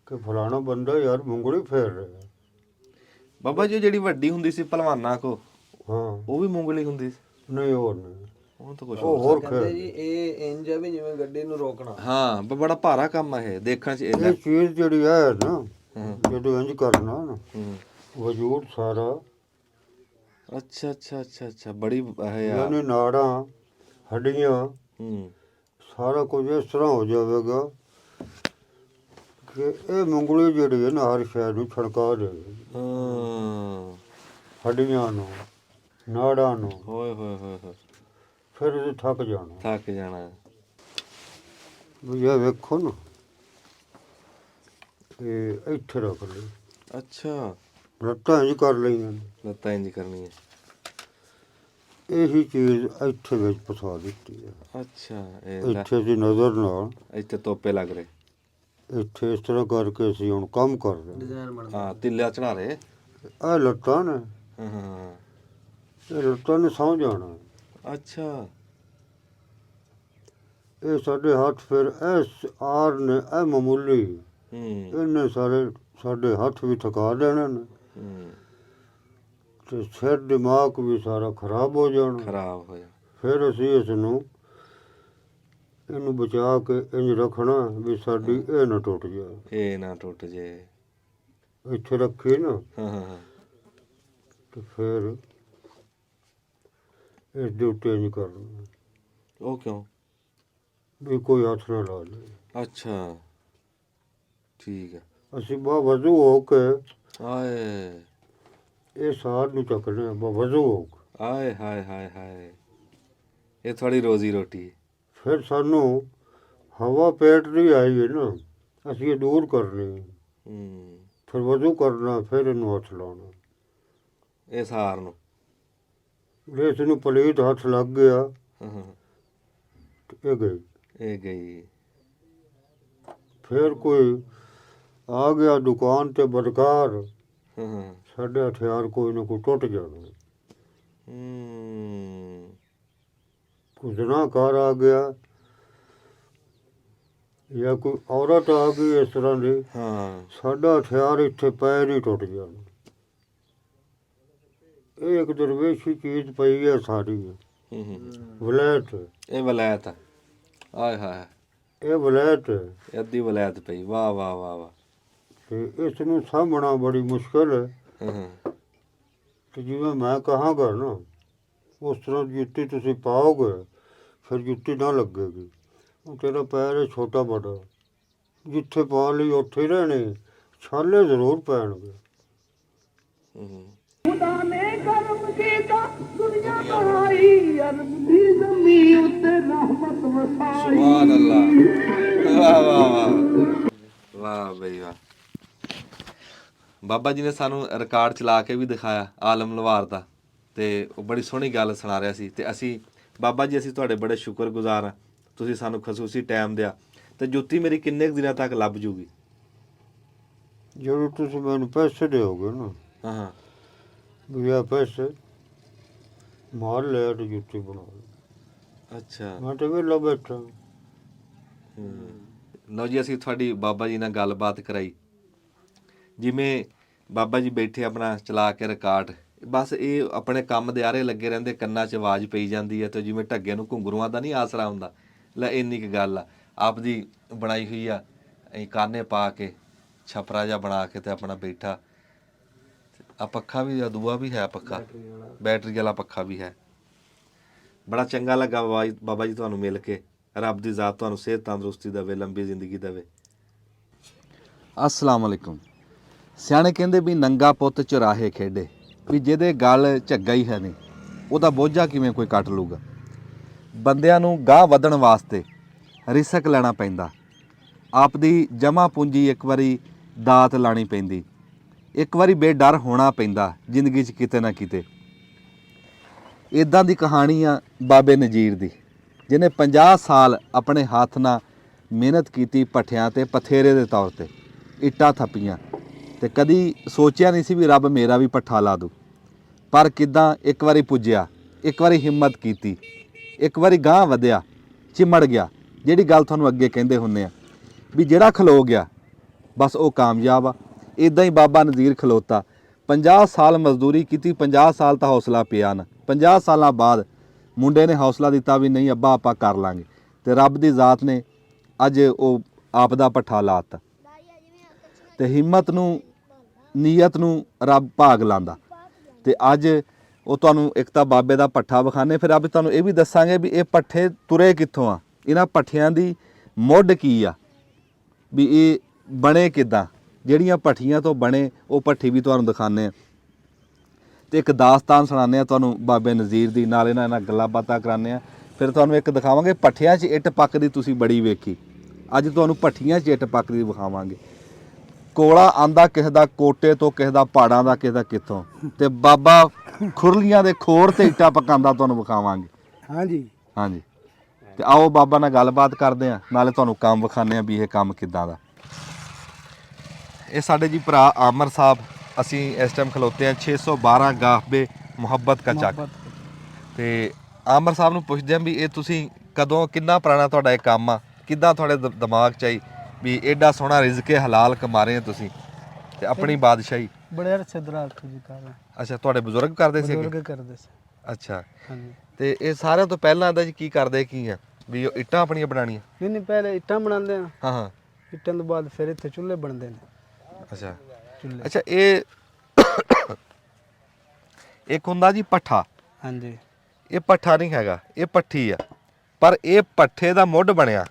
ਕਿ ਫਲਾਣਾ ਬੰਦਾ ਯਾਰ ਮੁੰਗਲੀ ਫੇਰ ਰਿਹਾ। ਬਾਬਾ ਜੀ ਉਹ ਜਿਹੜੀ ਵੱਡੀ ਹੁੰਦੀ ਸੀ ਪਹਿਲਵਾਨਾਂ ਕੋ, ਹਾਂ, ਉਹ ਵੀ ਮੂੰਗਲੀ ਹੁੰਦੀ ਸੀ। ਨਹੀਂ ਹੋਰ ਨਹੀਂ, ਉਹ ਤਾਂ ਕੁਝ ਉਹ ਹੋਰ ਕਹਿੰਦੇ ਖੇਡ। ਜੀ ਇਹ ਇੰਜ ਆ ਵੀ ਜਿਵੇਂ ਗੱਡੀ ਨੂੰ ਰੋਕਣਾ। ਹਾਂ, ਬੜਾ ਭਾਰਾ ਕੰਮ ਆ ਇਹ ਦੇਖਣ ਚ ਇਹਦਾ। ਇਹ ਚੀਜ਼ ਜਿਹੜੀ ਹੈ ਨਾ, ਹਾਂ, ਜਦੋਂ ਇੰਜ ਕਰਨਾ ਨਾ, ਹੂੰ, ਵਜੂਦ ਸਾਰਾ ਅੱਛਾ ਅੱਛਾ ਅੱਛਾ ਅੱਛਾ, ਬੜੀ ਇਹ ਆ। ਯਾਨੀ ਨਾੜਾਂ, ਹੱਡੀਆਂ, ਹੂੰ, ਸਾਰਾ ਕੁਝ ਇਸ ਤਰ੍ਹਾਂ ਹੋ ਜਾਵੇਗਾ ਕਿ ਇਹ ਮੁੰਗਲੀ ਜਿਹੜੀ ਹੈ ਨਾ ਹਰ ਸ਼ੈ ਨੂੰ ਛੜਕਾ ਦੇਵੇਗੀ। ਹਾਂ, ਹੱਡੀਆਂ ਨੂੰ, ਨਾੜਾਂ ਨੂੰ, ਹੋਏ ਹੋਏ ਹੋਏ ਹੋਏ, ਫਿਰ ਇਹ ਥੱਕ ਜਾਣਾ। ਥੱਕ ਜਾਣਾ। ਵੀ ਇਹ ਵੇਖੋ ਨਾ, ਇਹ ਇੱਥੇ ਰੱਖ ਲਈ, ਅੱਛਾ, ਲੱਤਾਂ ਇੰਜ ਕਰ ਲਈਆਂ ਨੇ। ਲੱਤਾਂ ਇੰਜ ਕਰਨੀ ਹੈ। ਇਹੀ ਚੀਜ਼ ਇੱਥੇ ਵਿੱਚ ਫਸਾ ਦਿੱਤੀ ਹੈ। ਅੱਛਾ, ਇਹ ਲੈ, ਇੱਥੇ ਦੀ ਨਜ਼ਰ ਨਾਲ ਇੱਥੇ ਤੋਪੇ ਲੱਗ ਰਹੇ। ਇੱਥੇ ਇਸ ਤਰ੍ਹਾਂ ਕਰਕੇ ਅਸੀਂ ਹੁਣ ਕੰਮ ਕਰ ਰਹੇ ਡਿਜ਼ਾਈਨ ਬਣਦਾ। ਹਾਂ, ਤਿੱਲਾ ਚੜਾ ਰਹੇ। ਹਾਂ। ਇਹ ਲੱਤਾਂ ਨੇ, ਹਾਂ ਹਾਂ, ਇਹ ਲੱਤਾਂ ਨੇ ਸੌਂ ਜਾਣਾ। ਅੱਛਾ, ਇਹ ਸਾਡੇ ਹੱਥ ਫਿਰ ਇਸ ਆਰ ਨੇ, ਇਹ ਮਾਮੂਲੀ ਹੂੰ ਇਹਨੇ ਸਾਡੇ ਹੱਥ ਵੀ ਥਕਾ ਦੇਣੇ ਨੇ, ਹੂੰ, ਤੇ ਸਿਰ ਦਿਮਾਗ ਵੀ ਸਾਰਾ ਖਰਾਬ ਹੋ ਜਾਣਾ। ਖਰਾਬ ਹੋਇਆ। ਫਿਰ ਅਸੀਂ ਇਹਨੂੰ ਬਚਾ ਕੇ ਇੰਜ ਰੱਖਣਾ ਵੀ ਸਾਡੀ ਇਹ ਨਾ ਟੁੱਟ ਜਾਏ। ਇਹ ਨਾ ਟੁੱਟ ਜੇ। ਇੱਥੇ ਰੱਖੀ ਨਾ, ਹਾਂ ਹਾਂ ਹਾਂ, ਤੇ ਫਿਰ ਇਸ ਦੇ ਉੱਤੇ ਇੰਜ ਕਰਨਾ ਉਹ ਕਿਉਂ? ਵੀ ਕੋਈ ਹੱਥ ਨਾ ਲਾ ਲੇ। ਅੱਛਾ, ਠੀਕ ਹੈ। ਅਸੀਂ ਵਜ਼ੂ ਹੋ ਕੇ ਆਏ ਇਹ ਸਾਰ ਨੂੰ ਚੱਕਣੇ ਆ, ਵਜ਼ੂ ਹੋ ਕੇ। ਆਏ ਹਾਏ ਹਾਏ ਹਾਏ, ਇਹ ਥੋੜੀ ਰੋਜ਼ੀ ਰੋਟੀ। ਫਿਰ ਸਾਨੂੰ ਹਵਾ ਪੇਟ ਦੀ ਆਈ ਹੈ ਨਾ, ਅਸੀਂ ਇਹ ਦੂਰ ਕਰਨੀ। ਹੂੰ, ਫਿਰ ਵਜ਼ੂ ਕਰਨਾ, ਫਿਰ ਇਹਨੂੰ ਹੱਥ ਲਾਉਣਾ। ਇਹ ਸਾਰ ਨੂੰ। ਜੇ ਇਸ ਨੂੰ ਪਲੀਤ ਹੱਥ ਲੱਗ ਗਿਆ ਹਾਂ ਹਾਂ, ਤੇ ਇਹ ਗਈ। ਇਹ ਗਈ। ਫਿਰ ਕੋਈ ਆ ਗਿਆ ਦੁਕਾਨ ਤੇ ਬਦਕਾਰ, ਹਾਂ ਹਾਂ, ਸਾਡੇ ਹਥਿਆਰ ਕੋਈ ਨਾ ਕੋਈ ਟੁੱਟ ਜਾਣਾ। ਹੂੰ, ਕੋਈ ਜ਼ਨਾਕਾਰ ਆ ਗਿਆ ਜਾਂ ਕੋਈ ਔਰਤ ਆ ਗਈ ਇਸ ਤਰ੍ਹਾਂ ਦੀ, ਹਾਂ, ਸਾਡਾ ਹਥਿਆਰ ਇੱਥੇ ਪੈਰ ਹੀ ਟੁੱਟ ਜਾਣਾ। ਇਹ ਇੱਕ ਦਰਵੇਸ਼ੀ ਚੀਜ਼ ਪਈ ਹੈ ਸਾਰੀ, ਹੂੰ ਹੂੰ, ਵਲੈਤ। ਇਹ ਵਲੈਤ ਆ। ਆਏ ਹਾਏ, ਇਹ ਵਲੈਤ ਹੈ ਇਹ ਅੱਧੀ ਵਲੈਤ ਪਈ। ਵਾਹ ਵਾਹ ਵਾਹ ਵਾਹ। ਤੇ ਇਸ ਨੂੰ ਸਾਂਭਣਾ ਬੜੀ ਮੁਸ਼ਕਲ ਹੈ। ਹਾਂ ਹਾਂ, ਤੇ ਜਿਵੇਂ ਮੈਂ ਕਹਾਂਗਾ ਨਾ, ਉਸ ਤਰ੍ਹਾਂ ਜੁੱਤੀ ਤੁਸੀਂ ਪਾਓਗੇ, ਫਿਰ ਜੁੱਤੀ ਨਾ ਲੱਗੇਗੀ। ਉਹ ਤੇਰਾ ਪੈਰ ਹੈ ਛੋਟਾ ਬੜਾ, ਜਿੱਥੇ ਪਾ ਲਈ ਉੱਥੇ ਹੀ ਰਹਿਣੇ, ਛਾਲੇ ਜ਼ਰੂਰ ਪੈਣਗੇ। ਹੂੰ ਹੂੰ, ਖੁਦਾ ਨੇ ਕਰਮ ਕੀਤਾ ਦੁਨੀਆ ਬਣਾਈ, ਅਰਬ ਦੀ ਜ਼ਮੀਨ ਉੱਤੇ ਰਹਿਮਤ ਵਸਾਈ। ਸੁਭਾਨ ਅੱਲਾਹ। ਵਾਹ ਵਾਹ ਵਾਹ, ਵਾਹ ਬਈ ਵਾਹ। ਬਾਬਾ ਜੀ ਨੇ ਸਾਨੂੰ ਰਿਕਾਰਡ ਚਲਾ ਕੇ ਵੀ ਦਿਖਾਇਆ ਆਲਮ ਲਵਾਰ ਦਾ, ਤੇ ਉਹ ਬੜੀ ਸੋਹਣੀ ਗੱਲ ਸੁਣਾ ਰਿਹਾ ਸੀ। ਤੇ ਅਸੀਂ ਬਾਬਾ ਜੀ, ਅਸੀਂ ਤੁਹਾਡੇ ਬੜੇ ਸ਼ੁਕਰਗੁਜ਼ਾਰ ਹਾਂ, ਤੁਸੀਂ ਸਾਨੂੰ ਖਸੂਸੀ ਟਾਈਮ ਦਿਆ। ਤੇ ਜੁੱਤੀ ਮੇਰੀ ਕਿੰਨੇ ਕੁ ਦਿਨਾਂ ਤੱਕ ਲੱਭ ਜੂਗੀ? ਜਦੋਂ ਤੁਸੀਂ ਮੈਨੂੰ ਪੈਸੇ ਦਿਓਗੇ ਨਾ, ਹਾਂ ਹਾਂ, ਵੀ ਇਹ ਪੈਸੇ ਮਾਰ ਲੈ ਤੇ ਜੁੱਤੀ ਬਣਾ ਲਓ। ਅੱਛਾ। ਮੈਂ ਤੇ ਵੇਲਾ ਬੈਠਾ। ਲਓ ਜੀ, ਅਸੀਂ ਤੁਹਾਡੀ ਬਾਬਾ ਜੀ ਨਾਲ ਗੱਲਬਾਤ ਕਰਾਈ। ਜਿਵੇਂ ਬਾਬਾ ਜੀ ਬੈਠੇ ਆਪਣਾ ਚਲਾ ਕੇ ਰਿਕਾਰਡ, ਬਸ ਇਹ ਆਪਣੇ ਕੰਮ ਦੇ ਆਰੇ ਲੱਗੇ ਰਹਿੰਦੇ, ਕੰਨਾਂ 'ਚ ਆਵਾਜ਼ ਪਈ ਜਾਂਦੀ ਹੈ। ਤੇ ਜਿਵੇਂ ਢੱਗੇ ਨੂੰ ਘੁੰਗਰੂਆਂ ਦਾ ਨਹੀਂ ਆਸਰਾ ਹੁੰਦਾ, ਲੈ ਇੰਨੀ ਕੁ ਗੱਲ ਆ। ਆਪਦੀ ਬਣਾਈ ਹੋਈ ਆ, ਅਸੀਂ ਕਾਨੇ ਪਾ ਕੇ ਛਪਰਾ ਜਿਹਾ ਬਣਾ ਕੇ ਤੇ ਆਪਣਾ ਬੈਠਾ। ਆ ਪੱਖਾ ਵੀ, ਦੂਆ ਵੀ ਹੈ ਪੱਖਾ, ਬੈਟਰੀ ਵਾਲਾ ਪੱਖਾ ਵੀ ਹੈ। ਬੜਾ ਚੰਗਾ ਲੱਗਾ ਬਾਬਾ ਜੀ ਤੁਹਾਨੂੰ ਮਿਲ ਕੇ। ਰੱਬ ਦੀ ਜ਼ਾਤ ਤੁਹਾਨੂੰ ਸਿਹਤ ਤੰਦਰੁਸਤੀ ਦੇਵੇ, ਲੰਬੀ ਜ਼ਿੰਦਗੀ ਦੇਵੇ। ਅਸਲਾਮ ਅਲੈਕੁਮ। ਸਿਆਣੇ ਕਹਿੰਦੇ ਵੀ ਨੰਗਾ ਪੁੱਤ ਚੁਰਾਹੇ ਖੇਡੇ, ਵੀ ਜਿਹਦੇ ਗਲ ਝੱਗਾ ਹੀ ਹੈ ਨਹੀਂ ਉਹਦਾ ਬੋਝਾ ਕਿਵੇਂ ਕੋਈ ਕੱਟ ਲੂਗਾ। ਬੰਦਿਆਂ ਨੂੰ ਗਾਹ ਵਧਣ ਵਾਸਤੇ ਰਿਸਕ ਲੈਣਾ ਪੈਂਦਾ, ਆਪਦੀ ਜਮ੍ਹਾਂ ਪੂੰਜੀ ਇੱਕ ਵਾਰੀ ਦਾਤ ਲਾਣੀ ਪੈਂਦੀ, ਇੱਕ ਵਾਰੀ ਬੇਡਰ ਹੋਣਾ ਪੈਂਦਾ ਜ਼ਿੰਦਗੀ 'ਚ ਕਿਤੇ ਨਾ ਕਿਤੇ। ਇਦਾਂ ਦੀ ਕਹਾਣੀ ਆ ਬਾਬੇ ਨਜ਼ੀਰ ਦੀ, ਜਿਹਨੇ 50 ਸਾਲ ਆਪਣੇ ਹੱਥ ਨਾਲ ਮਿਹਨਤ ਕੀਤੀ ਭੱਠਿਆਂ ਤੇ ਪਥੇਰੇ ਦੇ ਤੌਰ ਤੇ, ਇੱਟਾਂ ਥੱਪੀਆਂ, ਤੇ ਕਦੀ ਸੋਚਿਆ ਨਹੀਂ ਸੀ ਵੀ ਰੱਬ ਮੇਰਾ ਵੀ ਭੱਠਾ ਲਾ ਦੂ। ਪਰ ਕਿੱਦਾਂ ਇੱਕ ਵਾਰੀ ਪੁੱਜਿਆ, ਇੱਕ ਵਾਰੀ ਹਿੰਮਤ ਕੀਤੀ, ਇੱਕ ਵਾਰੀ ਗਾਂਹ ਵਧਿਆ, ਚਿਮੜ ਗਿਆ। ਜਿਹੜੀ ਗੱਲ ਤੁਹਾਨੂੰ ਅੱਗੇ ਕਹਿੰਦੇ ਹੁੰਦੇ ਆ ਵੀ ਜਿਹੜਾ ਖਲੋ ਗਿਆ ਬਸ ਉਹ ਕਾਮਯਾਬ ਆ। ਇਦਾਂ ਹੀ ਬਾਬਾ ਨਜ਼ੀਰ ਖਲੋਤਾ, 50 ਸਾਲ ਮਜ਼ਦੂਰੀ ਕੀਤੀ, 50 ਸਾਲ ਤਾਂ ਹੌਸਲਾ ਪਿਆ ਨਾ। 50 ਸਾਲਾਂ ਬਾਅਦ ਮੁੰਡੇ ਨੇ ਹੌਸਲਾ ਦਿੱਤਾ ਵੀ ਨਹੀਂ ਅੱਬਾ ਆਪਾਂ ਕਰ ਲਾਂਗੇ, ਤੇ ਰੱਬ ਦੀ ਜ਼ਾਤ ਨੇ ਅੱਜ ਉਹ ਆਪ ਦਾ ਭੱਠਾ ਲਾਤਾ। ਤੇ ਹਿੰਮਤ ਨੂੰ, ਨੀਅਤ ਨੂੰ ਰੱਬ ਭਾਗ ਲਾਂਦਾ। ਤੇ ਅੱਜ ਉਹ ਤੁਹਾਨੂੰ ਇੱਕ ਤਾਂ ਬਾਬੇ ਦਾ ਭੱਠਾ ਵਿਖਾਣੇ, ਫਿਰ ਅੱਜ ਤੁਹਾਨੂੰ ਇਹ ਵੀ ਦੱਸਾਂਗੇ ਵੀ ਇਹ ਭੱਠੇ ਤੁਰੇ ਕਿੱਥੋਂ ਆ, ਇਹਨਾਂ ਭੱਠਿਆਂ ਦੀ ਮੁੱਢ ਕੀ ਆ, ਵੀ ਇਹ ਬਣੇ ਕਿੱਦਾਂ, ਜਿਹੜੀਆਂ ਭੱਠੀਆਂ ਤੋਂ ਬਣੇ ਉਹ ਭੱਠੀ ਵੀ ਤੁਹਾਨੂੰ ਦਿਖਾਉਂਦੇ ਆ। ਤੇ ਇੱਕ ਦਾਸਤਾਨ ਸੁਣਾਉਂਦੇ ਆ ਤੁਹਾਨੂੰ ਬਾਬੇ ਨਜ਼ੀਰ ਦੀ, ਨਾਲ ਇਹਨਾਂ ਗੱਲਾਂ ਬਾਤਾਂ ਕਰਾਉਂਦੇ ਆ। ਫਿਰ ਤੁਹਾਨੂੰ ਇੱਕ ਦਿਖਾਵਾਂਗੇ ਭੱਠਿਆਂ 'ਚ ਇੱਟ ਪੱਕਦੀ, ਤੁਸੀਂ ਬੜੀ ਵੇਖੀ, ਅੱਜ ਤੁਹਾਨੂੰ ਭੱਠੀਆਂ 'ਚ ਇੱਟ ਪੱਕਦੀ ਵਿਖਾਵਾਂਗੇ। ਕੋਲਾ ਆਂਦਾ ਕਿਸੇ ਦਾ ਕੋਟੇ ਤੋਂ, ਕਿਸੇ ਦਾ ਪਹਾੜਾਂ ਦਾ, ਕਿਸੇ ਦਾ ਕਿੱਥੋਂ, ਤੇ ਬਾਬਾ ਖੁਰਲੀਆਂ ਦੇ ਖੋਰ ਤੇ ਇੱਟਾਂ ਪਕਾਉਂਦਾ ਤੁਹਾਨੂੰ ਵਿਖਾਵਾਂਗੇ। ਹਾਂਜੀ ਹਾਂਜੀ, ਤੇ ਆਓ ਬਾਬਾ ਨਾਲ ਗੱਲਬਾਤ ਕਰਦੇ ਆ, ਨਾਲੇ ਤੁਹਾਨੂੰ ਕੰਮ ਵਿਖਾਉਂਦੇ ਆ ਵੀ ਇਹ ਕੰਮ ਕਿੱਦਾਂ ਦਾ। ਇਹ ਸਾਡੇ ਜੀ ਭਰਾ ਆਮਰ ਸਾਹਿਬ, ਅਸੀਂ ਇਸ ਟਾਈਮ ਖਲੋਤੇ ਆ 612 ਗਾਹਬੇ ਮੁਹੱਬਤ ਕਾ ਚੱਕ। ਤੇ ਆਮਰ ਸਾਹਿਬ ਨੂੰ ਪੁੱਛਦੇ ਆ ਵੀ ਇਹ ਤੁਸੀਂ ਕਦੋਂ, ਕਿੰਨਾ ਪੁਰਾਣਾ ਤੁਹਾਡਾ ਇਹ ਕੰਮ ਆ, ਕਿੱਦਾਂ ਤੁਹਾਡੇ ਦਿਮਾਗ 'ਚ ਆਈ ਵੀ ਐਡਾ ਸੋਹਣਾ ਰਿਜ਼ਕੇ ਹਲਾਲ ਕਮਾ ਰਹੇ ਆ ਤੁਸੀਂ ਤੇ ਆਪਣੀ ਬਾਦਸ਼ਾਹੀ? बड़े अरसे दराज जी कर रहे हैं, ਅੱਛਾ, ਤੁਹਾਡੇ ਬਜ਼ੁਰਗ ਕਰਦੇ ਸੀ? बुजुर्ग करते से। ਅੱਛਾ, हाँ जी। ਤੇ ਇਹ ਸਾਰਿਆਂ ਤੋਂ ਪਹਿਲਾਂ ਇਹਦਾ ਜੀ ਕੀ ਕਰਦੇ ਕੀ ਆ ਵੀ ਉਹ ਇੱਟਾਂ ਆਪਣੀਆਂ ਬਣਾਉਣੀਆਂ? नहीं पहले इट्टा बनाते हैं, ਹਾਂ ਹਾਂ, इट्टों तो बाद फिर इतने चूल्हे बनते हैं। ਅੱਛਾ चूल्हे, ਅੱਛਾ। ਇਹ ਇੱਕ ਹੁੰਦਾ ਜੀ ਪੱਠਾ, हाँ जी। ਇਹ ਪੱਠਾ ਨਹੀਂ ਹੈਗਾ, ਇਹ ਪੱਠੀ ਆ, ਪਰ ਇਹ ਪੱਠੇ ਦਾ ਮੁੱਢ ਬਣਿਆ।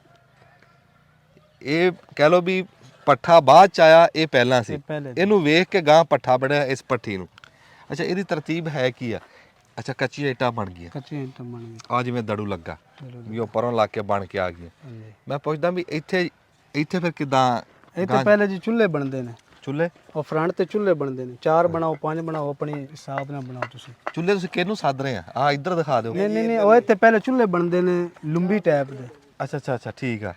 ਇਹ ਕਹਿ ਲਓ ਵੀ ਪੱਠਾ ਬਾਅਦ ਚ ਆਇਆ, ਇਹ ਪਹਿਲਾਂ ਸੀ। ਇਹ ਪਹਿਲੇ ਸੀ। ਇਹਨੂੰ ਵੇਖ ਕੇ ਗਾਂ ਪੱਠਾ ਬਣਿਆ ਇਸ ਪੱਠੀ ਨੂੰ। ਅੱਛਾ, ਇਹਦੀ ਤਰਤੀਬ ਹੈ ਕੀ ਆ? ਅੱਛਾ, ਕੱਚੀਆਂ ਇੱਟਾਂ ਬਣ ਗਈਆਂ, कच्ची इट्टा बन गई। ਆ ਜਿਵੇਂ ਦੜੂ ਲੱਗਾ चलो, ਵੀ ਉਹ ਪਰੋਂ ਲਾ ਕੇ ਬਣ ਕੇ ਆ ਗਈਆਂ। हाँ जी। ਮੈਂ ਪੁੱਛਦਾ ਵੀ ਇੱਥੇ ਫਿਰ ਕਿਦਾਂ? इतने पहले जी चूल्हे बनते हैं, ਚੁੱਲ੍ਹੇ? और फ्रंट ते चूल्हे बनते हैं, 4 बनाओ 5 बनाओ, अपने हिसाब नाल बनाओ तुसी। ਚੁੱਲ੍ਹੇ ਤੁਸੀਂ ਕਿਹਨੂੰ ਸੱਦ ਰਹੇ ਆ ਇੱਧਰ ਦਿਖਾ ਦਿਓ। नहीं नहीं नहीं, वो इतने पहले चूल्हे बनते हैं लंबी टाइप दे, ਅੱਛਾ ਅੱਛਾ ਅੱਛਾ, ਠੀਕ ਆ।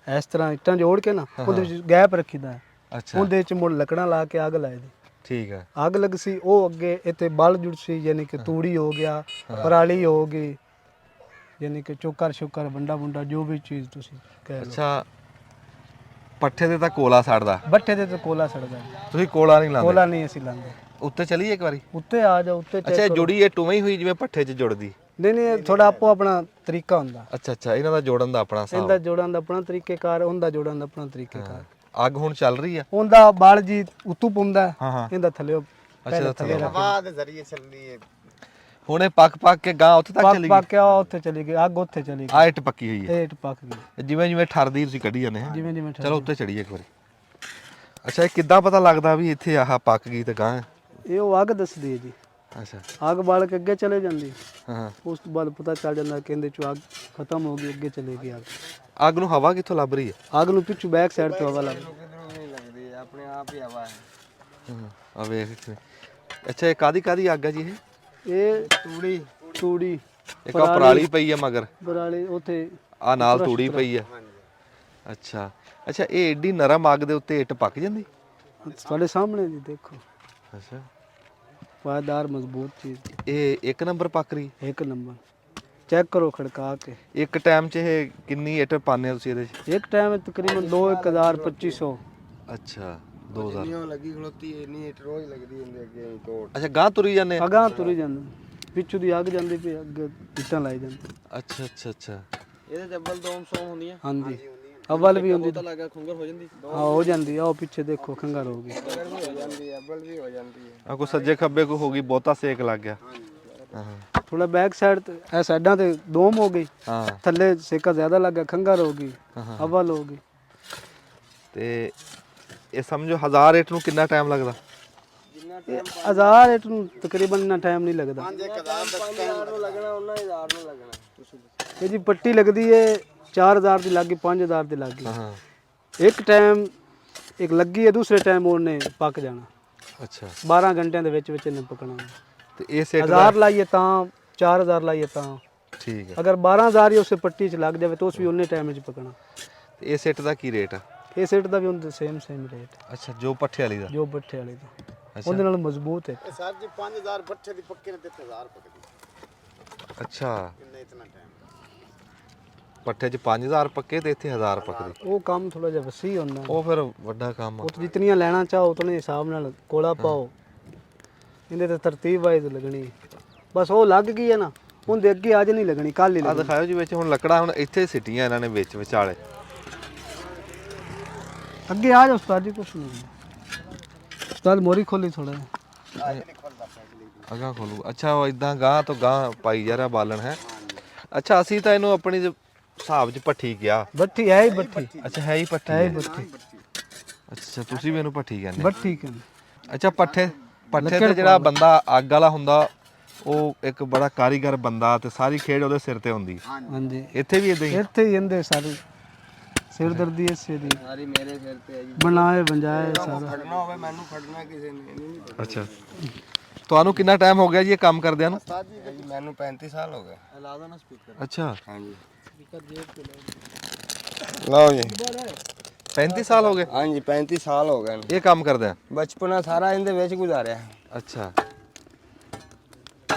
इस तरह इट्टां जोड़ के ना ਉਹਦੇ ਵਿੱਚ ਗੈਪ ਰੱਖੀਦਾ, ਅੱਛਾ, ਉਹਦੇ ਵਿੱਚ ਮੁੜ ਲੱਕੜਾਂ ਲਾ ਕੇ ਅੱਗ ਲਾਈ ਦੀ। ਠੀਕ ਆ। ਅੱਗ ਲੱਗ ਸੀ, ਉਹ ਅੱਗੇ ਇੱਥੇ ਬਲ ਜੁੜ ਸੀ, ਯਾਨੀ ਕਿ ਤੂੜੀ ਹੋ ਗਿਆ, ਪਰਾਲੀ ਹੋ ਗਈ, ਯਾਨੀ ਕਿ ਚੋਕਰ ਸ਼ੁਕਰ ਬੰਡਾ ਬੁੰਡਾ ਜੋ ਵੀ ਚੀਜ਼ ਤੁਸੀਂ ਕਹਿ ਲਓ। ਅੱਛਾ, ਪੱਠੇ ਤੇ ਤਾਂ ਕੋਲਾ ਸੜਦਾ, ਬੱਠੇ ਤੇ ਤਾਂ ਕੋਲਾ ਸੜਦਾ, ਤੁਸੀਂ ਕੋਲਾ ਨਹੀਂ ਲਾਉਂਦੇ? ਕੋਲਾ ਨਹੀਂ ਅਸੀਂ ਲਾਉਂਦੇ। ਉੱਤੇ ਚਲੀਏ ਇੱਕ ਵਾਰੀ? ਉੱਤੇ ਆ ਜਾ, ਉੱਤੇ ਅੱਛਾ, ਇਹ ਜੁੜੀ ਇਹ ਟੁਵੇਂ ਹੀ ਹੋਈ ਜਿਵੇਂ ਪੱਠੇ 'ਚ ਜੁੜਦੀ? ਨਹੀਂ ਨਹੀਂ, ਥੋੜਾ ਆਪੋ ਆਪਣਾ ਤਰੀਕਾ ਹੁੰਦਾ, ਅੱਛਾ ਅੱਛਾ, ਇਹਨਾਂ ਦਾ ਜੋੜਨ ਦਾ ਆਪਣਾ ਹਿਸਾਬ? ਇਹਦਾ ਜੋੜਨ ਦਾ ਆਪਣਾ ਤਰੀਕੇਕਾਰ, ਉਹਦਾ ਜੋੜਨ ਦਾ ਆਪਣਾ ਤਰੀਕੇਕਾਰ। ਅੱਗ ਹੁਣ ਚੱਲ ਰਹੀ ਆ? ਉਹਦਾ ਬਲ ਜੀ ਉੱਤੋਂ ਪੁੰਦਾ, ਹਾਂ ਹਾਂ, ਇਹਦਾ ਥੱਲੇ ਅੱਛਾ ਥੱਲੇ ਹਵਾ ਦੇ ਜ਼ਰੀਏ ਚੱਲਦੀ ਹੈ। ਹੁਣ ਇਹ ਪੱਕ ਕੇ ਗਾਂ ਉੱਥੇ ਤੱਕ ਚਲੀ ਗਈ? ਪੱਕ ਕੇ ਉੱਥੇ ਚਲੀ ਗਈ, ਅੱਗ ਉੱਥੇ ਚਲੀ ਗਈ, ਆ ਇੱਟ ਪੱਕੀ ਹੋਈ ਹੈ, ਇਹ ਇੱਟ ਪੱਕ ਗਈ ਜਿਵੇਂ ਜਿਵੇਂ ਠਰਦੀ ਤੁਸੀਂ ਕੱਢੀ ਜਾਂਦੇ ਹਾਂ। ਜਿਵੇਂ ਜਿਵੇਂ ਚਲੋ ਉੱਤੇ ਚੜੀਏ ਇੱਕ ਵਾਰੀ। ਅੱਛਾ, ਇਹ ਕਿੱਦਾਂ ਪਤਾ ਲੱਗਦਾ ਵੀ ਇੱਥੇ ਆਹ ਪੱਕ ਗਈ ਤੇ ਗਾਂ? ਇਹ ਉਹ ਅੱਗ ਦੱਸਦੀ ਹੈ ਜੀ, ਅੱਛਾ, ਅੱਗ ਬਾਲ ਕੇ ਅੱਗੇ ਚਲੇ ਜਾਂਦੀ, ਹਾਂ ਹਾਂ। ਉਸ ਤੋਂ ਬਾਅਦ ਪਤਾ ਚੱਲ ਜਾਂਦਾ ਕਿ ਇਹਦੇ ਚੋਂ ਅੱਗ ਖਤਮ ਹੋ ਗਈ, ਅੱਗੇ ਚਲੇ ਗਈ ਅੱਗ। ਅੱਗ ਨੂੰ ਹਵਾ ਕਿੱਥੋਂ ਲੱਭ ਰਹੀ ਹੈ? ਅੱਗ ਨੂੰ ਪਿੱਛੋਂ ਬੈਕ ਸਾਈਡ ਤੋਂ ਹਵਾ ਲੱਗਦੀ। ਲੱਗਦੀ ਹੈ, ਆਪਣੇ ਆਪ ਹੀ ਹਵਾ ਹੈ। ਆ ਵੇਖ ਇੱਥੇ। ਅੱਛਾ, ਇਹ ਕਾਦੀ ਅੱਗ ਹੈ ਜੀ? ਇਹ ਤੂੜੀ ਇੱਕ ਆ ਪਰਾਲੀ ਪਈ ਆ ਮਗਰ, ਪਰਾਲੀ ਉੱਥੇ ਆ ਨਾਲ ਤੂੜੀ ਪਈ ਆ। ਅੱਛਾ ਅੱਛਾ, ਇਹ ਏਡੀ ਨਰਮ ਅੱਗ ਦੇ ਉੱਤੇ ਇੱਟ ਪੱਕ ਜਾਂਦੀ? ਤੁਹਾਡੇ ਸਾਹਮਣੇ ਜੀ ਦੇਖੋ, ਅੱਛਾ, ਪਾਇਦਾਰ ਮਜ਼ਬੂਤ ਚੀਜ਼, ਇਹ ਇੱਕ ਨੰਬਰ ਪੱਕ ਰਹੀ? ਇੱਕ ਨੰਬਰ। ਚੈੱਕ ਕਰੋ ਖੜਕਾ ਕੇ। ਇੱਕ ਟਾਈਮ 'ਚ ਇਹ ਕਿੰਨੀ ਇੱਟ ਪਾਉਂਦੇ ਹੋ ਤੁਸੀਂ ਇਹਦੇ 'ਚ? ਇੱਕ ਟਾਈਮ ਤਕਰੀਬਨ 1025 ਅੱਛਾ, 2000। ਇੰਨੀ ਲੱਗੀ ਖਲੋਤੀ ਹੈ, ਇੰਨੀ ਇੱਟ ਰੋਜ਼ ਲੱਗਦੀ ਹੁੰਦੀ ਅੱਗੇ ਤੋੜ। ਅੱਛਾ, ਗਾਂ ਤੁਰੀ ਜਾਂਦੇ ਆ? ਅਗਾਂ ਤੁਰੀ ਜਾਂਦੇ, ਪਿੱਛੋਂ ਦੀ ਅੱਗ ਜਾਂਦੀ ਪਈ, ਅੱਗੇ ਇੱਟਾਂ ਲਾਈ ਜਾਂਦੀ। ਅੱਛਾ ਅੱਛਾ ਅੱਛਾ, ਇਹਦੇ ਚੱਬਲ ਦੋਮ ਸੌ ਹੁੰਦੀਆਂ? ਹਾਂਜੀ, ਅਵਲ ਵੀ ਹੁੰਦੀ, ਪਤਾ ਲੱਗਾ ਖੁੰਗਰ ਹੋ ਜਾਂਦੀ? ਹਾਂ ਹੋ ਜਾਂਦੀ ਆ, ਉਹ ਪਿੱਛੇ ਦੇਖੋ ਖੰਗਰ ਹੋ ਗਈ। ਖੁੰਗਰ ਵੀ ਹੋ ਜਾਂਦੀ ਹੈ, ਅੱਬਲ ਵੀ ਹੋ ਜਾਂਦੀ ਹੈ। ਆ ਕੋ ਸੱਜੇ ਖੱਬੇ ਕੋ ਹੋ ਗਈ, ਬਹੁਤਾ ਸੇਕ ਲੱਗ ਗਿਆ। ਹਾਂ ਥੋੜਾ ਬੈਕ ਸਾਈਡ ਤੇ ਇਹ ਸਾਈਡਾਂ ਤੇ ਦੋਮ ਹੋ ਗਈ, ਹਾਂ, ਥੱਲੇ ਸੇਕਾ ਜ਼ਿਆਦਾ ਲੱਗ ਗਿਆ, ਖੰਗਰ ਹੋ ਗਈ, ਅਵਲ ਹੋ ਗਈ। ਤੇ ਇਹ ਸਮਝੋ 1000 ਇੱਟ ਨੂੰ ਕਿੰਨਾ ਟਾਈਮ ਲੱਗਦਾ? 1000 ਇੱਟ ਨੂੰ ਤਕਰੀਬਨ ਇੰਨਾ ਟਾਈਮ ਨਹੀਂ ਲੱਗਦਾ। 5000 ਨੂੰ ਲੱਗਣਾ, ਉਹਨਾਂ 1000 ਨੂੰ ਲੱਗਣਾ। ਇਹ ਜੀ ਪੱਟੀ ਲੱਗਦੀ ਹੈ 4000 ਦੀ ਲੱਗੀ, 5000 ਦੀ ਲੱਗੀ। ਹਾਂ ਇੱਕ ਟਾਈਮ ਇੱਕ ਲੱਗੀ ਹੈ, ਦੂਸਰੇ ਟਾਈਮ ਉਹਨੇ ਪੱਕ ਜਾਣਾ। ਅੱਛਾ 12 ਘੰਟਿਆਂ ਦੇ ਵਿੱਚ ਵਿੱਚ ਇਹਨੇ ਪਕਣਾ। ਤੇ ਇਹ ਸੈੱਟ 1000 ਲਾਈਏ ਤਾਂ 4000 ਲਾਈਏ ਤਾਂ, ਠੀਕ ਹੈ। ਅਗਰ 12000 ਹੀ ਉਸੇ ਪੱਟੀ 'ਚ ਲੱਗ ਜਾਵੇ ਤਾਂ ਉਸ ਵੀ ਉਹਨੇ ਟਾਈਮ ਵਿੱਚ ਪਕਣਾ। ਤੇ ਇਹ ਸੈੱਟ ਦਾ ਕੀ ਰੇਟ ਆ? ਇਹ ਸੈੱਟ ਦਾ ਵੀ ਉਹਦਾ ਸੇਮ ਰੇਟ ਅੱਛਾ ਜੋ ਪੱਠੇ ਵਾਲੀ ਦਾ? ਜੋ ਪੱਠੇ ਵਾਲੇ ਦਾ, ਉਹਦੇ ਨਾਲ ਮਜ਼ਬੂਤ ਹੈ। ਸਰ ਜੀ 5000 ਪੱਠੇ ਦੀ ਪੱਕੇ ਨੇ ਤੇ 1000 ਪੱਕਦੀ। ਅੱਛਾ ਕਿੰਨੇ ਇਤਨਾ ਟਾਈਮ ਪੱਠੇ 'ਚ 5000 ਪੱਕੇ ਤੇ ਇੱਥੇ 1000 ਪੱਕਦੀ। ਉਹ ਕੰਮ ਥੋੜਾ ਜਿਹਾ ਵਸੀ ਹੁੰਦਾ। ਉਹ ਫਿਰ ਵੱਡਾ ਕੰਮ ਆ। ਉਹ ਜਿਤਨੀਆਂ ਲੈਣਾ ਚਾਹੋ ਉਤਨੇ ਹਿਸਾਬ ਨਾਲ ਕੋਲਾ ਪਾਓ। ਇਹਦੇ ਤੇ ਤਰਤੀਬ ਵਾਈਜ਼ ਲੱਗਣੀ, ਬਸ ਉਹ ਲੱਗ ਗਈ ਹੈ ਨਾ, ਉਹਦੇ ਅੱਗੇ ਅੱਜ ਨਹੀਂ ਲੱਗਣੀ, ਕੱਲ ਹੀ ਆ ਲੱਗਣੀ। ਦਿਖਾਓ ਜੀ ਵਿੱਚ ਹੁਣ ਲੱਕੜਾਂ ਹੁਣ ਇੱਥੇ ਸਿੱਟੀਆਂ ਇਹਨਾਂ ਨੇ ਵਿੱਚ ਵਿਚਾਲੇ। ਅੱਗੇ ਆ ਜਾ ਉਸਤਾਦ ਜੀ, ਕੁਛ ਨਹੀਂ ਉਸਤਾਦ ਮੋਰੀ ਖੋਲੀ ਥੋੜਾ ਅਗਾਂਹ ਖੋਲੂ। ਅੱਛਾ ਉਹ ਇਦਾਂ ਗਾਂ ਤੋਂ ਗਾਂ ਪਾਈ ਜਾ ਰਿਹਾ ਬਾਲਣ ਹੈ। ਅੱਛਾ ਅਸੀਂ ਤਾਂ ਇਹਨੂੰ ਆਪਣੀ ਹਿਸਾਬ 'ਚ ਭੱਠੀ ਕਿਹਾ। ਬੱਠੀ ਹੈ ਹੀ ਬੱਠੀ, ਅੱਛਾ ਹੈ ਹੀ ਭੱਠੀ ਹੈ ਹੀ ਹੈ। ਬੱਠੀ, ਅੱਛਾ ਤੁਸੀਂ ਵੀ ਇਹਨੂੰ ਭੱਠੀ ਕਹਿੰਦੇ? ਬੱਠੀ ਕਹਿੰਦੇ। ਅੱਛਾ ਪੱਠੇ ਤੇ ਜਿਹੜਾ ਬੰਦਾ ਅੱਗ ਵਾਲਾ ਹੁੰਦਾ ਉਹ ਇੱਕ ਬੜਾ ਕਾਰੀਗਰ ਬੰਦਾ ਤੇ ਸਾਰੀ ਖੇਡ ਉਹਦੇ ਸਿਰ ਤੇ ਹੁੰਦੀ। ਹਾਂਜੀ ਇੱਥੇ ਵੀ ਇਦਾਂ ਹੀ? ਇੱਥੇ ਹੀ ਇਹਦੇ ਸਾਰੀ ਸਿਰਦਰਦੀ ਇਸੇ ਦੀ ਸਾਰੀ ਮੇਰੇ ਸਿਰ ਤੇ ਹੈ ਜੀ। ਬਣਾਏ ਬੰਜਾਏ ਸਾਰਾ। ਫੜਨਾ ਹੋਵੇ ਮੈਨੂੰ ਫੜਨਾ ਕਿਸੇ ਨੇ। ਅੱਛਾ ਤੁਹਾਨੂੰ ਕਿੰਨਾ ਟਾਈਮ ਹੋ ਗਿਆ ਜੀ ਇਹ ਕੰਮ ਕਰਦਿਆਂ ਨੂੰ? ਜੀ ਮੈਨੂੰ 35 ਸਾਲ ਹੋ ਗਏ। ਲਾ ਦੋ ਨਾ ਸਪੀਕਰ। ਅੱਛਾ ਹਾਂਜੀ ਲਓ ਜੀ 35 ਸਾਲ ਹੋ ਗਏ? ਹਾਂਜੀ 35 ਸਾਲ ਹੋ ਗਏ ਨੇ। ਇਹ ਕੰਮ ਕਰਦਿਆਂ? ਬਚਪਨਾ ਸਾਰਾ ਇਹਦੇ ਵਿੱਚ ਗੁਜ਼ਾਰਿਆ। ਅੱਛਾ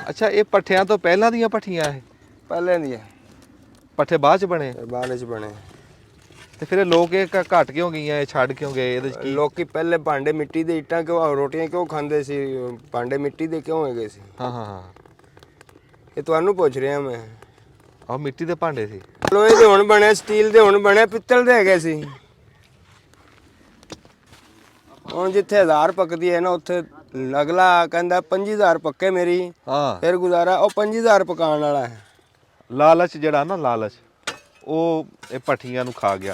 ਅੱਛਾ ਇਹ ਪੱਠਿਆਂ ਤੋਂ ਪਹਿਲਾਂ ਦੀਆਂ ਪੱਠੀਆਂ ਇਹ? ਪਹਿਲੇ ਦੀ ਹੈ, ਪੱਠੇ ਬਾਅਦ ਚ ਬਣੇ? ਬਾਅਦ ਚ ਬਣੇ। ਤੇ ਫਿਰ ਇਹ ਲੋਕ ਇਹ ਘਟ ਕਿਉਂ ਗਈਆਂ, ਇਹ ਛੱਡ ਕਿਉਂ ਗਏ? ਇਹਦੇ ਚ ਕੀ? ਲੋਕੀ ਪਹਿਲੇ ਭਾਂਡੇ ਮਿੱਟੀ ਦੇ ਇੱਟਾਂ ਕਿਉਂ ਰੋਟੀਆਂ ਕਿਉਂ ਖਾਂਦੇ ਸੀ? ਭਾਂਡੇ ਮਿੱਟੀ ਦੇ ਕਿਉਂ ਹੈਗੇ ਸੀ? ਹਾਂ ਹਾਂ ਹਾਂ ਇਹ ਤੁਹਾਨੂੰ ਪੁੱਛ ਰਿਹਾ ਮੈਂ। ਆਹ ਮਿੱਟੀ ਦੇ ਭਾਂਡੇ ਸੀ। ਲੋਹੇ ਦੇ ਹੁਣ ਬਣੇ, ਸਟੀਲ ਦੇ ਹੁਣ ਬਣੇ, ਪਿੱਤਲ ਦੇ ਹੈਗੇ ਸੀ। ਹੁਣ ਜਿੱਥੇ 1000 ਪੱਕਦੀ ਹੈ ਨਾ ਉੱਥੇ ਅਗਲਾ ਕਹਿੰਦਾ 25000 ਪੱਕੇ ਮੇਰੀ, ਹਾਂ ਫਿਰ ਗੁਜ਼ਾਰਾ। ਉਹ 25000 ਪਕਾਉਣ ਵਾਲਾ ਹੈ। ਲਾਲਚ ਜਿਹੜਾ ਨਾ, ਲਾਲਚ ਉਹ ਇਹ ਪੱਠੀਆਂ ਨੂੰ ਖਾ ਗਿਆ।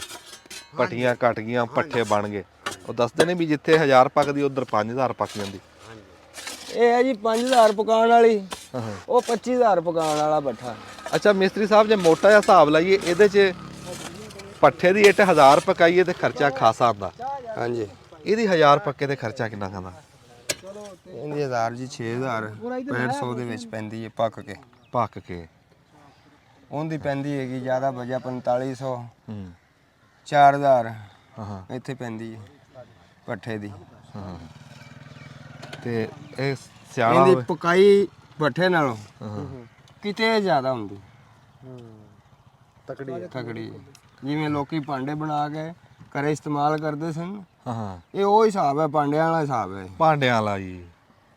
ਪੱਠੀਆਂ ਘਟ ਗਈਆਂ, ਪੱਠੇ ਬਣ ਗਏ। ਉਹ ਦੱਸਦੇ ਨੇ ਵੀ ਜਿੱਥੇ 1000 ਪੱਕਦੀ ਉਧਰ 5000 ਪੱਕ ਜਾਂਦੀ। ਇਹ ਹੈ ਜੀ 5000 ਪਕਾਉਣ ਵਾਲੀ, ਹਾਂ ਉਹ 25000 ਪਕਾਉਣ ਵਾਲਾ ਬੱਠਾ। ਅੱਛਾ ਮਿਸਤਰੀ ਸਾਹਿਬ ਜੇ ਮੋਟਾ ਜਿਹਾ ਹਿਸਾਬ ਲਾਈਏ ਇਹਦੇ 'ਚ ਪੱਠੇ ਦੀ ਇੱਟ 1000 ਪਕਾਈਏ ਤੇ ਖਰਚਾ ਖਾਸਾ ਆਉਂਦਾ। ਹਾਂਜੀ ਇਹਦੀ 1000 ਪੱਕੇ ਤੇ ਖਰਚਾ ਕਿੰਨਾ ਖਾਂਦਾ? ਇਹਦੀ 1000 ਜੀ 6000 6500 ਦੇ ਵਿੱਚ ਪੈਂਦੀ ਹੈ ਪੱਕ ਕੇ। ਪੱਕ ਕੇ ਉਹਦੀ ਪੈਂਦੀ ਹੈਗੀ ਜ਼ਿਆਦਾ ਵਜਾ 4500 ਹੂੰ 4000 ਹਾਂ ਹਾਂ ਇੱਥੇ ਪੈਂਦੀ ਹੈ ਪੱਠੇ ਦੀ। ਹਾਂ ਤੇ ਇਹ ਸਿਆਲਾ ਇਹਦੀ ਹੋਵੇ। ਪਕਾਈ ਪੱਠੇ ਨਾਲੋਂ ਹਾਂ ਕਿਤੇ ਜ਼ਿਆਦਾ ਹੁੰਦੀ ਤਕੜੀ। ਜਿਵੇਂ ਲੋਕੀ ਭਾਂਡੇ ਬਣਾ ਕੇ ਘਰੇ ਇਸਤੇਮਾਲ ਕਰਦੇ ਸਨ, ਹਾਂ ਇਹ ਉਹ ਹਿਸਾਬ ਹੈ, ਭਾਂਡਿਆਂ ਵਾਲਾ ਹਿਸਾਬ ਹੈ। ਭਾਂਡਿਆਂ ਵਾਲਾ ਜੀ।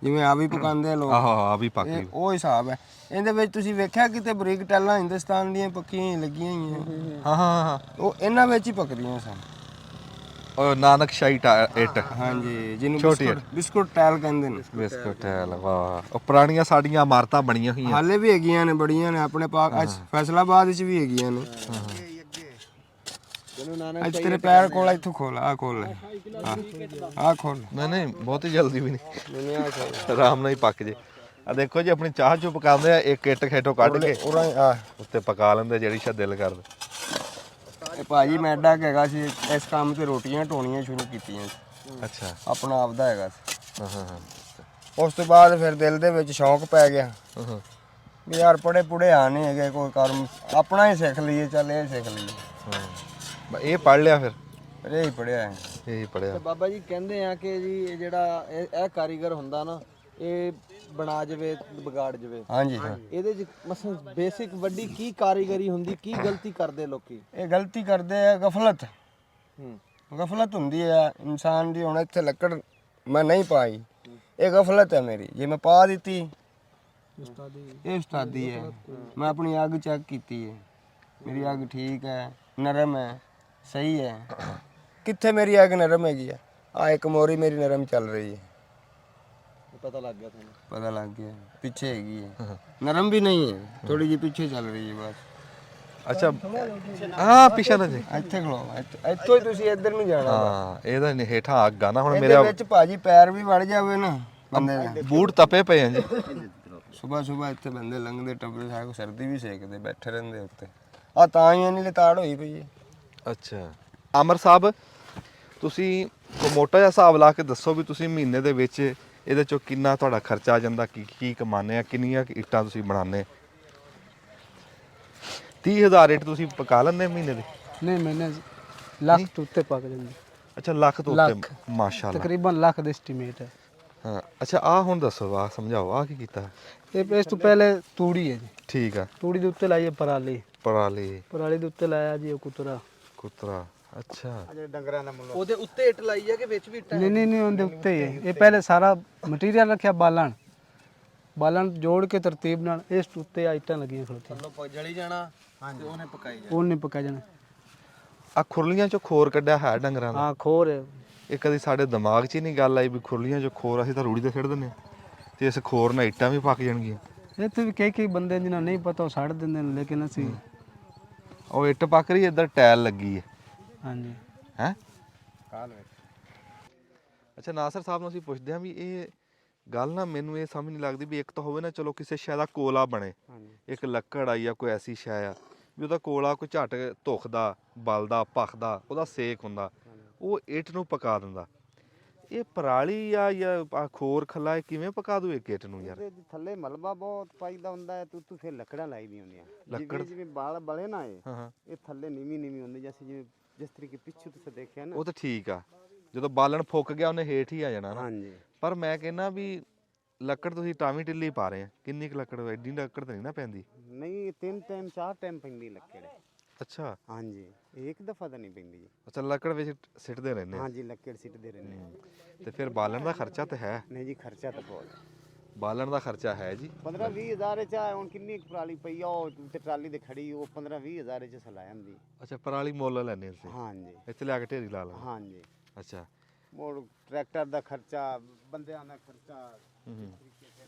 ਜਿਵੇਂ ਆ ਵੀ ਪਕਾਉਂਦੇ ਆ ਲੋਕ, ਆਹੋ ਆ ਵੀ ਪੱਕ ਇਹ ਗਈ। ਉਹ ਹਿਸਾਬ ਹੈ। ਇਹਦੇ ਵਿੱਚ ਤੁਸੀਂ ਵੇਖਿਆ ਕਿਤੇ ਬਰੀਕ ਟੈਲਾਂ ਹਿੰਦੁਸਤਾਨ ਦੀਆਂ ਪੱਕੀਆਂ ਹੀ ਲੱਗੀਆਂ ਹੋਈਆਂ, ਹਾਂ ਹਾਂ ਹਾਂ ਉਹ ਇਹਨਾਂ ਵਿੱਚ ਹੀ ਪੱਕਦੀਆਂ ਸਨ। ਉਹ ਨਾਨਕ ਸ਼ਾਹੀ ਇੱਟ। ਹਾਂਜੀ ਜਿਹਨੂੰ ਛੋਟੀ ਬਿਸਕੁਟ ਟੈਲ ਕਹਿੰਦੇ ਨੇ। ਬਿਸਕੁਟ ਹੈ ਵਾਹ। ਉਹ ਪੁਰਾਣੀਆਂ ਸਾਡੀਆਂ ਇਮਾਰਤਾਂ ਬਣੀਆਂ ਹੋਈਆਂ। ਹਾਲੇ ਵੀ ਹੈਗੀਆਂ ਨੇ, ਬੜੀਆਂ ਨੇ ਆਪਣੇ ਫੈਸਲਾਬਾਦ ਵਿੱਚ ਵੀ ਹੈਗੀਆਂ ਨੇ। ਅੱਜ ਤੇਰੇ ਪੈਰ ਕੋਲ ਇੱਥੋਂ ਖੋਲ, ਆ ਖੋਲ ਆ ਖੋਲ। ਨਹੀਂ ਨਹੀਂ ਬਹੁਤੀ ਜਲਦੀ ਵੀ ਨਹੀਂ, ਦੁਨੀਆ ਖੋਲ। ਆਰਾਮ ਨਾਲ ਹੀ ਪੱਕ ਜੇ। ਆ ਦੇਖੋ ਜੀ ਆਪਣੀ ਚਾਹ ਚੁ ਪਕਾਉਂਦੇ ਆ, ਇੱਕ ਇੱਟ ਖੇਟੋ ਕੱਢ ਕੇ ਉਰਾਂ ਆ ਉੱਤੇ ਪਕਾ ਲੈਂਦੇ ਜਿਹੜੀ ਸ਼ਾ ਦਿਲ ਕਰਦਾ। ਇਹ ਭਾਜੀ ਮੈਂ ਐਡਾ ਕੁ ਹੈਗਾ ਸੀ, ਇਸ ਕੰਮ ਤੇ ਰੋਟੀਆਂ ਢੋਣੀਆਂ ਸ਼ੁਰੂ ਕੀਤੀਆਂ ਸੀ। ਅੱਛਾ ਆਪਣਾ ਆਪਦਾ ਹੈਗਾ ਸੀ। ਹਾਂ ਹਾਂ ਹਾਂ ਉਸ ਤੋਂ ਬਾਅਦ ਫਿਰ ਦਿਲ ਦੇ ਵਿੱਚ ਸ਼ੌਂਕ ਪੈ ਗਿਆ ਹਾਂ ਵੀ ਯਾਰ ਪੜੇ ਪੁੜੇ ਆ ਨਹੀਂ ਹੈਗੇ, ਕੋਈ ਕੰਮ ਆਪਣਾ ਹੀ ਸਿੱਖ ਲਈਏ, ਚੱਲ ਇਹ ਸਿੱਖ ਲਈਏ। ਹਾਂ ਇਹ ਪੜ ਲਿਆ ਫਿਰ? ਇਹ ਹੀ ਪੜਿਆ ਹੈ। ਇਹ ਹੀ ਪੜਿਆ। ਬਾਬਾ ਜੀ ਕਹਿੰਦੇ ਆ ਕਿ ਜੀ ਇਹ ਜਿਹੜਾ ਇਹ ਕਾਰੀਗਰ ਹੁੰਦਾ ਨਾ, ਇਹ ਬਣਾ ਜਵੇ ਵਿਗਾੜ ਜਵੇ। ਹਾਂਜੀ ਇਹਦੇ ਚ ਮਸਲ ਬੇਸਿਕ ਵੱਡੀ ਕੀ ਕਾਰੀਗਰੀ ਹੁੰਦੀ, ਕੀ ਗਲਤੀ ਕਰਦੇ ਲੋਕੀ? ਇਹ ਗਲਤੀ ਕਰਦੇ ਆ ਗਫਲਤ। ਗਫਲਤ ਹੁੰਦੀ ਹੈ ਇਨਸਾਨ ਦੀ। ਹੁਣ ਇੱਥੇ ਲੱਕੜ ਮੈਂ ਨਹੀਂ ਪਾਈ, ਇਹ ਗਫਲਤ ਹੈ ਮੇਰੀ। ਜੇ ਮੈਂ ਪਾ ਦਿੱਤੀ ਇਹ ਉਸਤਾਦੀ ਹੈ। ਮੈਂ ਆਪਣੀ ਅੱਗ ਚੈੱਕ ਕੀਤੀ ਹੈ, ਮੇਰੀ ਅੱਗ ਠੀਕ ਹੈ, ਨਰਮ ਹੈ, ਸਹੀ ਹੈ। ਕਿੱਥੇ ਮੇਰੀ ਅੱਗ ਨਰਮ ਹੈਗੀ ਆ? ਆ ਇੱਕ ਮੋਰੀ ਮੇਰੀ ਨਰਮ ਚੱਲ ਰਹੀ ਹੈ, ਪਤਾ ਲੱਗ ਗਿਆ ਤੁਹਾਨੂੰ? ਪਤਾ ਲੱਗ ਗਿਆ। ਪਿੱਛੇ ਹੈਗੀ ਹੈ, ਨਰਮ ਵੀ ਨਹੀਂ ਹੈ, ਥੋੜੀ ਜਿਹੀ ਪਿੱਛੇ ਚੱਲ ਰਹੀ ਹੈ ਬਸ। ਅੱਛਾ ਹਾਂ ਪਿੱਛੇ ਨਾ ਜੀ ਇੱਥੇ ਖਲੋ ਇੱਥੋਂ ਹੀ ਤੁਸੀਂ ਇੱਧਰ ਨੂੰ ਜਾਣਾ ਹਾਂ ਇਹਦਾ ਨਹੀਂ ਹੇਠਾਂ ਅੱਗ ਆ ਨਾ ਹੁਣ ਇਹਦੇ ਮੇਰਾ ਵਿੱਚ ਭਾਜੀ ਪੈਰ ਵੀ ਵੜ ਜਾਵੇ ਨਾ ਬੰਦੇ ਦੇ ਬੂਟ ਤਪੇ ਪਏ ਆ ਜੀ ਸਵੇਰ ਇੱਥੇ ਬੰਦੇ ਲੰਘਦੇ ਟੱਪਦੇ ਸਾਰੇ ਸਰਦੀ ਵੀ ਸੇਕਦੇ ਬੈਠੇ ਰਹਿੰਦੇ ਉੱਤੇ ਆ ਤਾਂ ਹੀ ਇੰਨੀ ਲਤਾੜ ਹੋਈ ਪਈ ਹੈ। ਅੱਛਾ ਅਮਰ ਸਾਹਿਬ ਤੁਸੀਂ ਕੋਈ ਮੋਟਾ ਜਿਹਾ ਹਿਸਾਬ ਲਾ ਕੇ ਦੱਸੋ ਵੀ ਤੁਸੀਂ ਮਹੀਨੇ ਦੇ ਵਿੱਚ ਇਹਦੇ ਚੋਂ ਕਿੰਨਾ ਤੁਹਾਡਾ ਖਰਚਾ ਆ ਜਾਂਦਾ ਕੀ ਕਮਾਉਂਦੇ ਆ ਕਿੰਨੀਆਂ ਕੁ ਇੱਟਾਂ ਤੁਸੀਂ ਬਣਾਉਂਦੇ 30,000 ਇੱਟ ਤੁਸੀਂ ਪਕਾ ਲੈਂਦੇ ਮਹੀਨੇ ਦੇ ਨਹੀਂ ਮੈਨੇ ਲੱਖ ਤੋਂ ਉੱਤੇ ਪੱਕ ਜਾਂਦੀ ਅੱਛਾ ਲੱਖ ਤੋਂ ਉੱਤੇ ਮਾਸ਼ਾਅੱਲਾ ਤਕਰੀਬਨ ਲੱਖ ਦਾ ਐਸਟੀਮੇਟ ਹੈ। ਹਾਂ ਅੱਛਾ ਆ ਹੁਣ ਦੱਸੋ ਆ ਸਮਝਾਓ ਆ ਕੀ ਕੀਤਾ ਇਹ ਇਸ ਤੋਂ ਪਹਿਲੇ ਤੂੜੀ ਹੈ ਜੀ, ਠੀਕ ਆ ਤੂੜੀ ਦੇ ਉੱਤੇ ਲਾਈ ਹੈ ਪਰਾਲੀ, ਪਰਾਲੀ ਪਰਾਲੀ ਦੇ ਉੱਤੇ ਲਾਇਆ ਜੀ ਉਹ ਕੁਤਰਾ। ਕੁਤਰਾ ਅੱਛਾ ਉਹਦੇ ਉੱਤੇ ਇੱਟ ਲਾਈ ਆ ਕਿ ਵਿੱਚ ਵੀ ਇੱਟਾਂ? ਨਹੀਂ ਉਹਦੇ ਉੱਤੇ ਹੀ ਹੈ। ਇਹ ਪਹਿਲੇ ਸਾਰਾ ਮਟੀਰੀਅਲ ਰੱਖਿਆ ਬਾਲਣ ਜੋੜ ਕੇ ਤਰਤੀਬ ਨਾਲ ਇਸ ਉੱਤੇ ਆਈਟਾਂ ਲੱਗੀਆਂ ਖਲੋਤੀਆਂ, ਮਤਲਬ ਜਲੀ ਜਾਣਾ ਤੇ ਉਹਨੇ ਪਕਾਈ ਜਾਣਾ। ਉਹਨੇ ਪਕਾ ਜਾਣਾ। ਆ ਖੁਰਲੀਆਂ ਚੋਂ ਖੋਰ ਕੱਢਿਆ ਹੈ ਡੰਗਰਾਂ ਦਾ ਹਾਂ ਖੋਰ ਹੈ। ਇਹ ਕਦੀ ਸਾਡੇ ਦਿਮਾਗ 'ਚ ਹੀ ਨਹੀਂ ਗੱਲ ਆਈ ਵੀ ਖੁਰਲੀਆਂ ਚੋਂ ਖੋਰ ਅਸੀਂ ਤਾਂ ਰੂੜੀ ਤੇ ਸਿੱਟ ਦਿੰਦੇ ਹਾਂ ਤੇ ਇਸ ਖੋਰ ਨਾਲ ਇੱਟਾਂ ਵੀ ਪੱਕ ਜਾਣਗੀਆਂ। ਇੱਥੇ ਵੀ ਕਈ ਬੰਦੇ ਜਿਹਨਾਂ ਨਹੀਂ ਪਤਾ ਉਹ ਛੱਡ ਦਿੰਦੇ ਨੇ, ਲੇਕਿਨ ਅਸੀਂ ਉਹ ਇੱਟ ਪੱਕ ਰਹੀ ਇੱਧਰ ਟਾਇਲ ਲੱਗੀ ਹੈ ਹਾਂਜੀ ਹੈ ਅੱਛਾ ਨਾਸਰ ਸਾਹਿਬ ਨੂੰ ਅਸੀਂ ਪੁੱਛਦੇ ਹਾਂ ਵੀ ਇਹ ਗੱਲ ਨਾ ਮੈਨੂੰ ਇਹ ਸਮਝ ਨਹੀਂ ਲੱਗਦੀ ਵੀ ਇੱਕ ਤਾਂ ਹੋਵੇ ਨਾ ਚਲੋ ਕਿਸੇ ਸ਼ੈ ਦਾ ਕੋਲਾ ਬਣੇ ਇੱਕ ਲੱਕੜ ਆਈ ਆ ਕੋਈ ਐਸੀ ਸ਼ੈ ਆ ਵੀ ਉਹਦਾ ਕੋਲਾ ਕੋਈ ਝਟ ਧੁਖਦਾ ਬਲਦਾ ਭਖਦਾ ਉਹਦਾ ਸੇਕ ਹੁੰਦਾ ਉਹ ਇੱਟ ਨੂੰ ਪਕਾ ਦਿੰਦਾ। ਇਹ ਪਰਾਲੀ ਆ ਜਾਂ ਖੋਰ ਖੱਲਾ ਕਿਵੇਂ ਪਕਾ ਦੂ ਇੱਕ ਇੱਟ ਨੂੰ ਯਾਰ? ਇਹਦੇ ਥੱਲੇ ਮਲਬਾ ਬਹੁਤ ਪਾਈਦਾ ਹੁੰਦਾ ਹੈ ਤੂੰ ਫਿਰ ਲੱਕੜਾਂ ਲਾਈ ਦੀਆਂ ਹੁੰਦੀਆਂ ਜਿਵੇਂ ਬਾਲ ਬਲੇ ਨਾ ਇਹ ਥੱਲੇ ਨੀਵੀਂ ਹੁੰਦੀ ਜਿਵੇਂ ਜਿਸ ਤਰੀਕੇ ਪਿੱਛੇ ਤੁਸੀਂ ਦੇਖਿਆ ਨਾ ਉਹ ਤਾਂ ਠੀਕ ਆ ਜਦੋਂ ਬਾਲਣ ਫੁੱਕ ਗਿਆ ਉਹਨੇ ਹੇਠ ਹੀ ਆ ਜਾਣਾ ਨਾ। ਹਾਂਜੀ ਪਰ ਮੈਂ ਕਹਿੰਦਾ ਵੀ ਲੱਕੜ ਤੁਸੀਂ ਟਾਵੀਂ ਟਿੱਲੀ ਪਾ ਰਹੇ ਆ ਕਿੰਨੀ ਕੁ ਲੱਕੜ ਐਡੀ ਲੱਕੜ ਤਾਂ ਨਹੀਂ ਨਾ ਪੈਂਦੀ? ਨਹੀਂ 3 ਟਾਈਮ 4 ਟਾਈਮ ਪੈਂਦੀ ਲੱਕੜ ਅੱਛਾ ਹਾਂਜੀ ਇੱਕ ਦਫਾ ਤਾਂ ਨਹੀਂ ਪੈਂਦੀ ਜੀ। ਅੱਛਾ ਲੱਕੜ ਵਿੱਚ ਸਿੱਟਦੇ ਰਹਿੰਦੇ ਆ ਹਾਂਜੀ ਲੱਕੜ ਸਿੱਟਦੇ ਰਹਿੰਦੇ ਤੇ ਫਿਰ ਬਾਲਣ ਦਾ ਖਰਚਾ ਤਾਂ ਹੈ? ਨਹੀਂ ਜੀ ਖਰਚਾ ਤਾਂ ਬਹੁਤ ਬਾਲਣ ਦਾ ਖਰਚਾ ਹੈ ਜੀ 15-20 ਹਜ਼ਾਰ ਚ ਹੁਣ ਕਿੰਨੀ ਪਰਾਲੀ ਪਈ ਆ ਉਹ ਤੇ ਟਰਾਲੀ ਤੇ ਖੜੀ ਉਹ 15-20 ਹਜ਼ਾਰ ਚ ਸਲਾ ਜਾਂਦੀ। ਅੱਛਾ ਪਰਾਲੀ ਮੁੱਲ ਲੈਣੇ ਤੁਸੀਂ ਹਾਂਜੀ ਇੱਥੇ ਲਿਆ ਕੇ ਢੇਰੀ ਲਾ ਲਓ। ਹਾਂਜੀ ਅੱਛਾ ਮੋੜ ਟਰੈਕਟਰ ਦਾ ਖਰਚਾ ਬੰਦਿਆਂ ਦਾ ਖਰਚਾ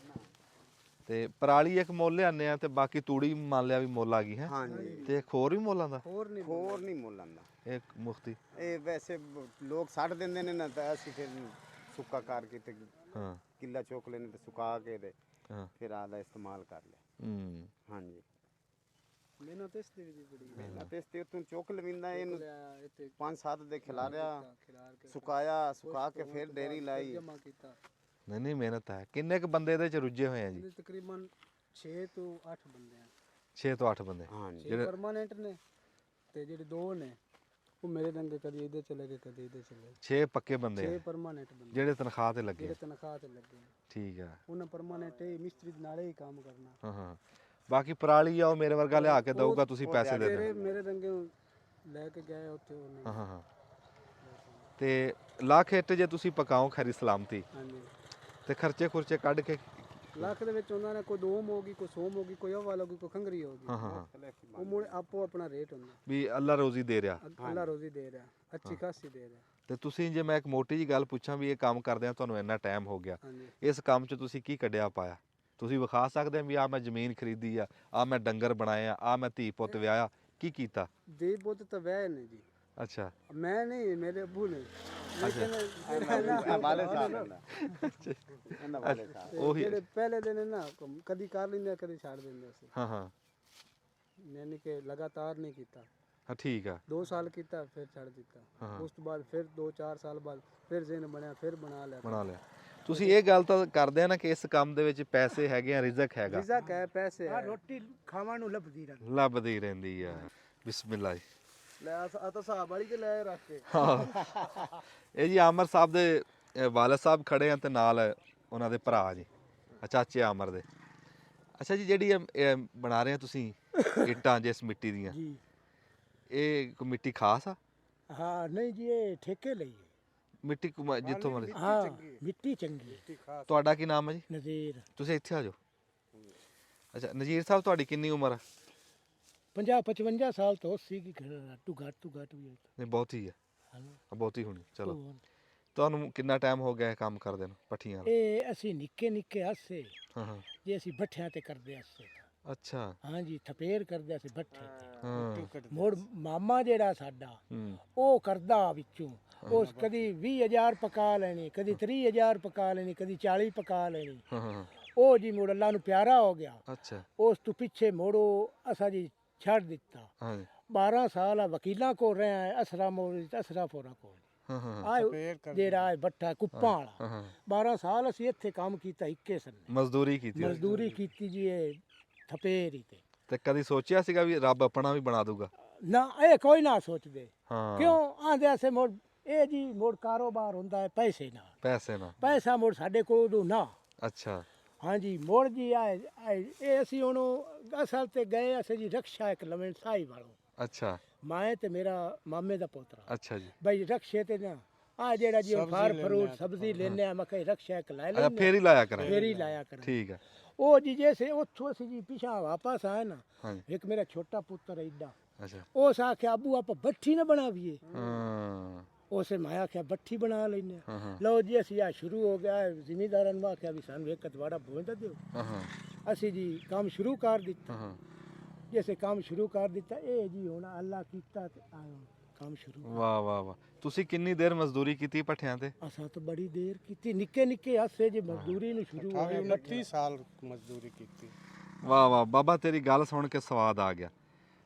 ਤੇ ਪਰਾਲੀ ਇੱਕ ਮੁੱਲ ਲਿਆਨੇ ਆ ਤੇ ਬਾਕੀ ਤੂੜੀ ਮੰਨ ਲਿਆ ਵੀ ਮੁੱਲ ਆ ਗਈ ਹੈ ਹਾਂਜੀ ਤੇ ਖੋਰ ਵੀ ਮੁੱਲ ਆਂਦਾ? ਹੋਰ ਨਹੀਂ ਮੁੱਲ ਆਂਦਾ ਇਹ ਮੁਫਤੀ ਇਹ ਵੈਸੇ ਲੋਕ ਛੱਡ ਦਿੰਦੇ ਨੇ ਨਾ ਤਾਂ ਅਸੀਂ ਫਿਰ ਸੁੱਕਾ ਕਰਕੇ ਤੇ ਹਾਂ ਕਿੱਲਾ ਚੋਕ ਲੈਣੇ ਤੇ ਸੁਕਾ ਕੇ ਤੇ ਹਾਂ ਫਿਰ ਆਦਾ ਇਸਤੇਮਾਲ ਕਰ ਲਿਆ। ਹਾਂਜੀ ਮਿਹਨਤ ਇਸ ਦੀ ਵੀ ਬੜੀ ਮਿਹਨਤ ਇਸ ਤੇ ਤੂੰ ਚੋਕ ਲਵਿੰਦਾ ਇਹਨੂੰ 5-7 ਦੇ ਖਿਲਾ ਰਿਆ ਸੁਕਾਇਆ ਸੁਕਾ ਕੇ ਫਿਰ ਡੇਰੀ ਲਾਈ। ਜਮਾ ਕੀਤਾ ਨਹੀਂ ਮਿਹਨਤ ਹੈ। ਕਿੰਨੇ ਕੁ ਬੰਦੇ ਇਹਦੇ ਚ ਰੁੱਝੇ ਹੋਏ ਆ ਜੀ? ਤਕਰੀਬਨ 6 ਤੋਂ 8 ਬੰਦੇ ਆ। 6 ਤੋਂ 8 ਬੰਦੇ ਹਾਂਜੀ ਜਿਹੜੇ ਪਰਮਾਨੈਂਟ ਨੇ ਤੇ ਜਿਹੜੇ ਦੋ ਨੇ ਉਹ ਮੇਰੇ ਰੰਗੇ ਕਦੀ ਇਹਦੇ ਚਲੇ ਗਏ ਕਦੀ ਇਹਦੇ ਚਲੇ 6 ਪੱਕੇ ਬੰਦੇ 6 ਆ ਪਰਮਾਨੈਂਟ ਬੰਦੇ ਜਿਹੜੇ ਤਨਖਾਹ ਤੇ ਲੱਗੇ ਜਿਹੜੇ ਤਨਖਾਹ ਤੇ ਲੱਗੇ ਨੇ। ਠੀਕ ਆ ਉਹਨਾਂ ਪਰਮਾਨੈਂਟ ਇਹ ਮਿਸਤਰੀ ਦੇ ਨਾਲੇ ਹੀ ਕੰਮ ਕਰਨਾ। ਹਾਂ ਹਾਂ ਬਾਕੀ ਪਰਾਲੀ ਆ ਉਹ ਮੇਰੇ ਵਰਗਾ ਲਿਆ ਕੇ ਦਊਗਾ ਤੁਸੀਂ ਪੈਸੇ ਦੇ ਤੇਰੇ ਦਿਓ। ਮੇਰੇ ਰੰਗੇ ਲੈ ਕੇ ਗਏ ਉੱਥੇ ਉਹਨੇ ਹਾਂ ਹਾਂ ਤੇ ਲੱਖ ਇੱਟ ਜੇ ਤੁਸੀਂ ਪਕਾਓ ਖਰੀ ਸਲਾਮਤੀ ਹਾਂਜੀ ਤੇ ਖਰਚੇ ਖੁਰਚੇ ਕੱਢ ਕੇ ਲੱਖ ਦੇ ਵਿੱਚ ਉਹਨਾਂ ਨੇ ਕੋਈ ਦੋਮ ਹੋਗੀ ਕੋਈ ਸੋਮ ਹੋਗੀ ਕੋਈ ਹਵਾਲ ਹੋਗੀ ਕੋਈ ਖੰਗਰੀ ਹੋਗੀ ਹਾਂ ਹਾਂ ਉਹ ਮੁੜ ਆਪੋ ਆਪਣਾ ਰੇਟ ਹੁੰਦਾ। ਵੀ ਅੱਲਾ ਰੋਜ਼ੀ ਦੇ ਰਿਹਾ ਅੱਲਾ ਰੋਜ਼ੀ ਦੇ ਰਿਹਾ ਅੱਛੀ ਖਾਸੀ ਦੇ ਰਿਹਾ। ਤੇ ਤੁਸੀਂ ਜੇ ਮੈਂ ਇੱਕ ਮੋਟੀ ਜੀ ਗੱਲ ਪੁੱਛਾਂ ਵੀ ਇਹ ਕੰਮ ਕਰਦੇ ਆ ਤੁਹਾਨੂੰ ਇੰਨਾ ਟਾਈਮ ਹੋ ਗਿਆ ਹਾਂਜੀ ਇਸ ਕੰਮ 'ਚ ਤੁਸੀਂ ਕੀ ਕੱਢਿਆ ਪਾਇਆ? ਤੁਸੀਂ ਵਿਖਾ ਸਕਦੇ ਆ ਵੀ ਆ ਮੈਂ ਜ਼ਮੀਨ ਖਰੀਦੀ ਆ ਮੈਂ ਡੰਗਰ ਬਣਾਏ ਆ ਮੈਂ ਧੀ ਪੁੱਤ ਵਿਆਹਿਆ ਕੀ ਕੀਤਾ? ਦੇ ਬੁੱਤ ਤਾਂ ਵਹਿ ਨੇ ਜੀ। ਅੱਛਾ ਮੈਂ ਨਹੀਂ ਮੇਰੇ ਅੱਬੂ ਨੇ ਵਾਲੇ ਸਾਹਿਬ ਦਾ ਇਹਨਾਂ ਵਾਲੇ ਸਾਹਿਬ ਉਹੀ ਜਿਹੜੇ ਪਹਿਲੇ ਦਿਨ ਨਾ ਕਦੀ ਕਰ ਲੈਂਦੇ ਕਦੀ ਛੱਡ ਦਿੰਦੇ ਸੀ। ਹਾਂ ਹਾਂ ਯਾਨੀ ਕਿ ਲਗਾਤਾਰ ਨਹੀਂ ਕੀਤਾ। ਹਾਂ ਠੀਕ ਆ 2 ਸਾਲ ਕੀਤਾ ਫਿਰ ਛੱਡ ਦਿੱਤਾ। ਹਾਂ। ਉਸ ਤੋਂ ਬਾਅਦ ਫਿਰ 2-4 ਸਾਲ ਬਾਅਦ ਫਿਰ ਜ਼ਿਹਨ ਬਣਿਆ ਫਿਰ ਬਣਾ ਲਿਆ। ਤੁਸੀਂ ਇਹ ਗੱਲ ਤਾਂ ਕਰਦੇ ਆ ਨਾ ਕਿ ਇਸ ਕੰਮ ਦੇ ਵਿੱਚ ਪੈਸੇ ਹੈਗੇ ਆ ਰਿਜ਼ਕ ਹੈਗਾ ਰਿਜ਼ਕ ਹੈ ਪੈਸੇ ਹੈ। ਰੋਟੀ ਖਾਵਾਂ ਨੂੰ ਲੱਭਦੀ ਰਹਿੰਦੀ ਆ ਬਿਸਮਿਲ੍ਲਾ ਜੀ। ਲੈ ਆ ਤਾਂ ਹਿਸਾਬ ਵਾਲੀ ਤੇ ਲੈ ਰੱਖ ਕੇ ਇਹ ਜੀ ਆਮਰ ਸਾਹਿਬ ਦੇ ਵਾਲਦ ਸਾਹਿਬ ਖੜੇ ਆ ਤੇ ਨਾਲ ਉਹਨਾਂ ਦੇ ਭਰਾ ਜੀ ਚਾਚੇ ਆਮਰ ਦੇ। ਅੱਛਾ ਜੀ ਜਿਹੜੀ ਇਹ ਬਣਾ ਰਹੇ ਆ ਤੁਸੀਂ ਇੱਟਾਂ ਜਿਸ ਮਿੱਟੀ ਦੀਆਂ ਜੀ ਇਹ ਕੋਈ ਮਿੱਟੀ ਖਾਸ ਆ? ਹਾਂ ਨਹੀਂ ਜੀ ਇਹ ਠੇਕੇ ਲਈ ਹੈ। ਮਿੱਟੀ ਜਿੱਥੋਂ ਮਰਜ਼ੀ ਹਾਂ ਮਿੱਟੀ ਚੰਗੀ ਹੈ। ਤੁਹਾਡਾ ਕੀ ਨਾਮ ਹੈ ਜੀ? ਨਜ਼ੀਰ ਤੁਸੀਂ ਇੱਥੇ ਆ ਜਾਓ। ਅੱਛਾ ਨਜ਼ੀਰ ਸਾਹਿਬ ਤੁਹਾਡੀ ਕਿੰਨੀ ਉਮਰ ਆ? 50-55 ਸਾਲ ਤੋਂ 80 ਕੀ ਤੂੰ ਘੱਟ ਵੀ ਨਹੀਂ ਬਹੁਤੀ ਹੈ ਬਹੁਤੀ ਹੋਣੀ ਚਲੋ ਤੁਹਾਨੂੰ ਕਿੰਨਾ ਟਾਈਮ ਹੋ ਗਿਆ ਇਹ ਕੰਮ ਕਰਦੇ ਨੂੰ ਪੱਠੀਆਂ ਦਾ? ਇਹ ਅਸੀਂ ਨਿੱਕੇ ਹਾਸੇ ਹਾਂ ਹਾਂ ਜੇ ਅਸੀਂ ਬੱਠਿਆਂ ਤੇ ਕਰਦੇ ਹਾਸੇ ਅੱਛਾ ਹਾਂਜੀ ਥਪੇਰ ਕਰਦੇ ਸੀ ਭੱਠੇ ਤੇ ਹਾਂ ਮੋੜ ਮਾਮਾ ਜਿਹੜਾ ਸਾਡਾ ਹੂੰ ਉਹ ਕਰਦਾ ਵਿੱਚੋਂ ਉਸ ਕਦੀ 20,000 ਪਕਾ ਲੈਣੀ, ਕਦੀ 30,000 ਪਕਾ ਲੈਣੀ, ਕਦੀ 40 ਪਕਾ ਲੈਣੀ। ਹਾਂ ਹਾਂ ਉਹ ਜੀ ਮੁੜ ਅੱਲਾ ਨੂੰ ਪਿਆਰਾ ਹੋ ਗਿਆ। ਅੱਛਾ ਉਸ ਤੋਂ ਪਿੱਛੇ ਮੋੜੋ ਅਸਾਂ ਜੀ ਛੱਡ ਦਿੱਤਾ। ਹਾਂ 12 ਸਾਲ ਆ ਵਕੀਲਾਂ ਕੋਲ ਰਿਹਾ ਹੈ, ਅਸਰਾ ਮੋੜ ਅਸਰਾਫੋਰਾ ਕੋਲ ਹਾਂ ਹਾਂ ਆ ਜਿਹੜਾ ਇਹ ਬੱਠਾ ਕੁੱਪਾਂ ਵਾਲਾ। ਹਾਂ 12 ਸਾਲ ਅਸੀਂ ਇੱਥੇ ਕੰਮ ਕੀਤਾ, ਇੱਕੇ ਸੰਨੇ ਮਜ਼ਦੂਰੀ ਕੀਤੀ ਹੋਈ। ਮਜ਼ਦੂਰੀ ਕੀਤੀ ਜੀ ਇਹ ਥਪੇਰ ਹੀ ਤੇ ਕਦੀ ਸੋਚਿਆ ਸੀਗਾ ਵੀ ਰੱਬ ਆਪਣਾ ਵੀ ਬਣਾ ਦੂਗਾ? ਨਾ ਇਹ ਕੋਈ ਨਾ ਸੋਚਦੇ। ਹਾਂ ਕਿਉਂ ਆਂਦੇ ਐਸੇ ਮੋੜ ਇਹ ਜੀ ਮੋੜ ਕਾਰੋਬਾਰ ਹੁੰਦਾ ਹੈ ਪੈਸੇ ਨਾਲ, ਪੈਸੇ ਨਾਲ। ਪੈਸਾ ਮੋੜ ਸਾਡੇ ਕੋਲ ਉਦੋਂ ਨਾ। ਅੱਛਾ ਹਾਂਜੀ ਮੋੜ ਜੀ ਇਹ ਅਸੀਂ ਉਹਨੂੰ ਅਸਲ ਤੇ ਗਏ ਅਸੀਂ ਜੀ ਰਕਸ਼ਾ ਇੱਕ ਲਵੇਂ ਸਾਈ ਵਾਲੋਂ, ਅੱਛਾ ਮੈਂ ਤੇ ਮੇਰਾ ਮਾਮੇ ਦਾ ਪੋਤਰਾ ਅੱਛਾ ਜੀ ਬਈ ਰਕਸ਼ੇ ਤੇ ਨਾ ਆ ਜਿਹੜਾ ਜੀ ਫਾਰ ਫਰੂਟ ਸਬਜ਼ੀ ਲੈਣੇ ਆ, ਮੈਂ ਕਹੇ ਰਕਸ਼ਾ ਇੱਕ ਲੈ ਅੱਛਾ ਲੈਂਦੇ ਫੇਰ ਹੀ ਲਾਇਆ ਕਰਾਂ। ਫੇਰ ਹੀ ਲਾਇਆ ਕਰ। ਠੀਕ ਹੈ ਉਹ ਜੀ ਜੈਸੇ ਉੱਥੋਂ ਅਸੀਂ ਜੀ ਪਿਛਾ ਵਾਪਸ ਆਏ ਨਾ, ਹਾਂਜੀ ਇੱਕ ਮੇਰਾ ਛੋਟਾ ਪੁੱਤਰ ਐਡਾ, ਅੱਛਾ ਉਸ ਆਖਿਆ ਅਬੂ ਆਪਾਂ ਬੱਠੀ ਨਾ ਬਣਾਵੀਏ। ਹਾਂ ਉਸੇ ਮੈਂ ਆਖਿਆ ਬੱਠੀ ਬਣਾ ਲੈਨੇ ਹਾਂ ਹਾਂ ਲਓ ਜੀ ਅਸੀਂ ਆ ਸ਼ੁਰੂ ਹੋ ਗਿਆ। ਜ਼ਿਮੀਦਾਰਾਂ ਨੂੰ ਆਖਿਆ ਵੀ ਸਾਨੂੰ ਇੱਕ ਕਤਵਾੜਾ ਬੋਂਦਾ ਦਿਓ। ਹਾਂ ਹਾਂ ਅਸੀਂ ਜੀ ਕੰਮ ਸ਼ੁਰੂ ਕਰ ਦਿੱਤਾ। ਹਾਂ ਜੈਸੇ ਕੰਮ ਸ਼ੁਰੂ ਕਰ ਦਿੱਤਾ ਇਹ ਜੀ ਹੁਣ ਅੱਲਾ ਕੀਤਾ ਤੇ ਆਇਓ ਕੰਮ ਸ਼ੁਰੂ। ਵਾਹ ਵਾਹ ਵਾਹ। ਤੁਸੀਂ ਕਿੰਨੀ ਦੇਰ ਮਜ਼ਦੂਰੀ ਕੀਤੀ ਭੱਠਿਆਂ ਤੇ? ਅਸਾਂ ਤਾਂ ਬੜੀ ਦੇਰ ਕੀਤੀ, ਨਿੱਕੇ ਨਿੱਕੇ ਹਾਸੇ ਜੀ ਮਜ਼ਦੂਰੀ ਨੂੰ ਸ਼ੁਰੂ ਹੋਇਆ। 29 ਸਾਲ ਮਜ਼ਦੂਰੀ ਕੀਤੀ। ਵਾਹ ਵਾਹ ਬਾਬਾ, ਤੇਰੀ ਗੱਲ ਸੁਣ ਕੇ ਸਵਾਦ ਆ ਗਿਆ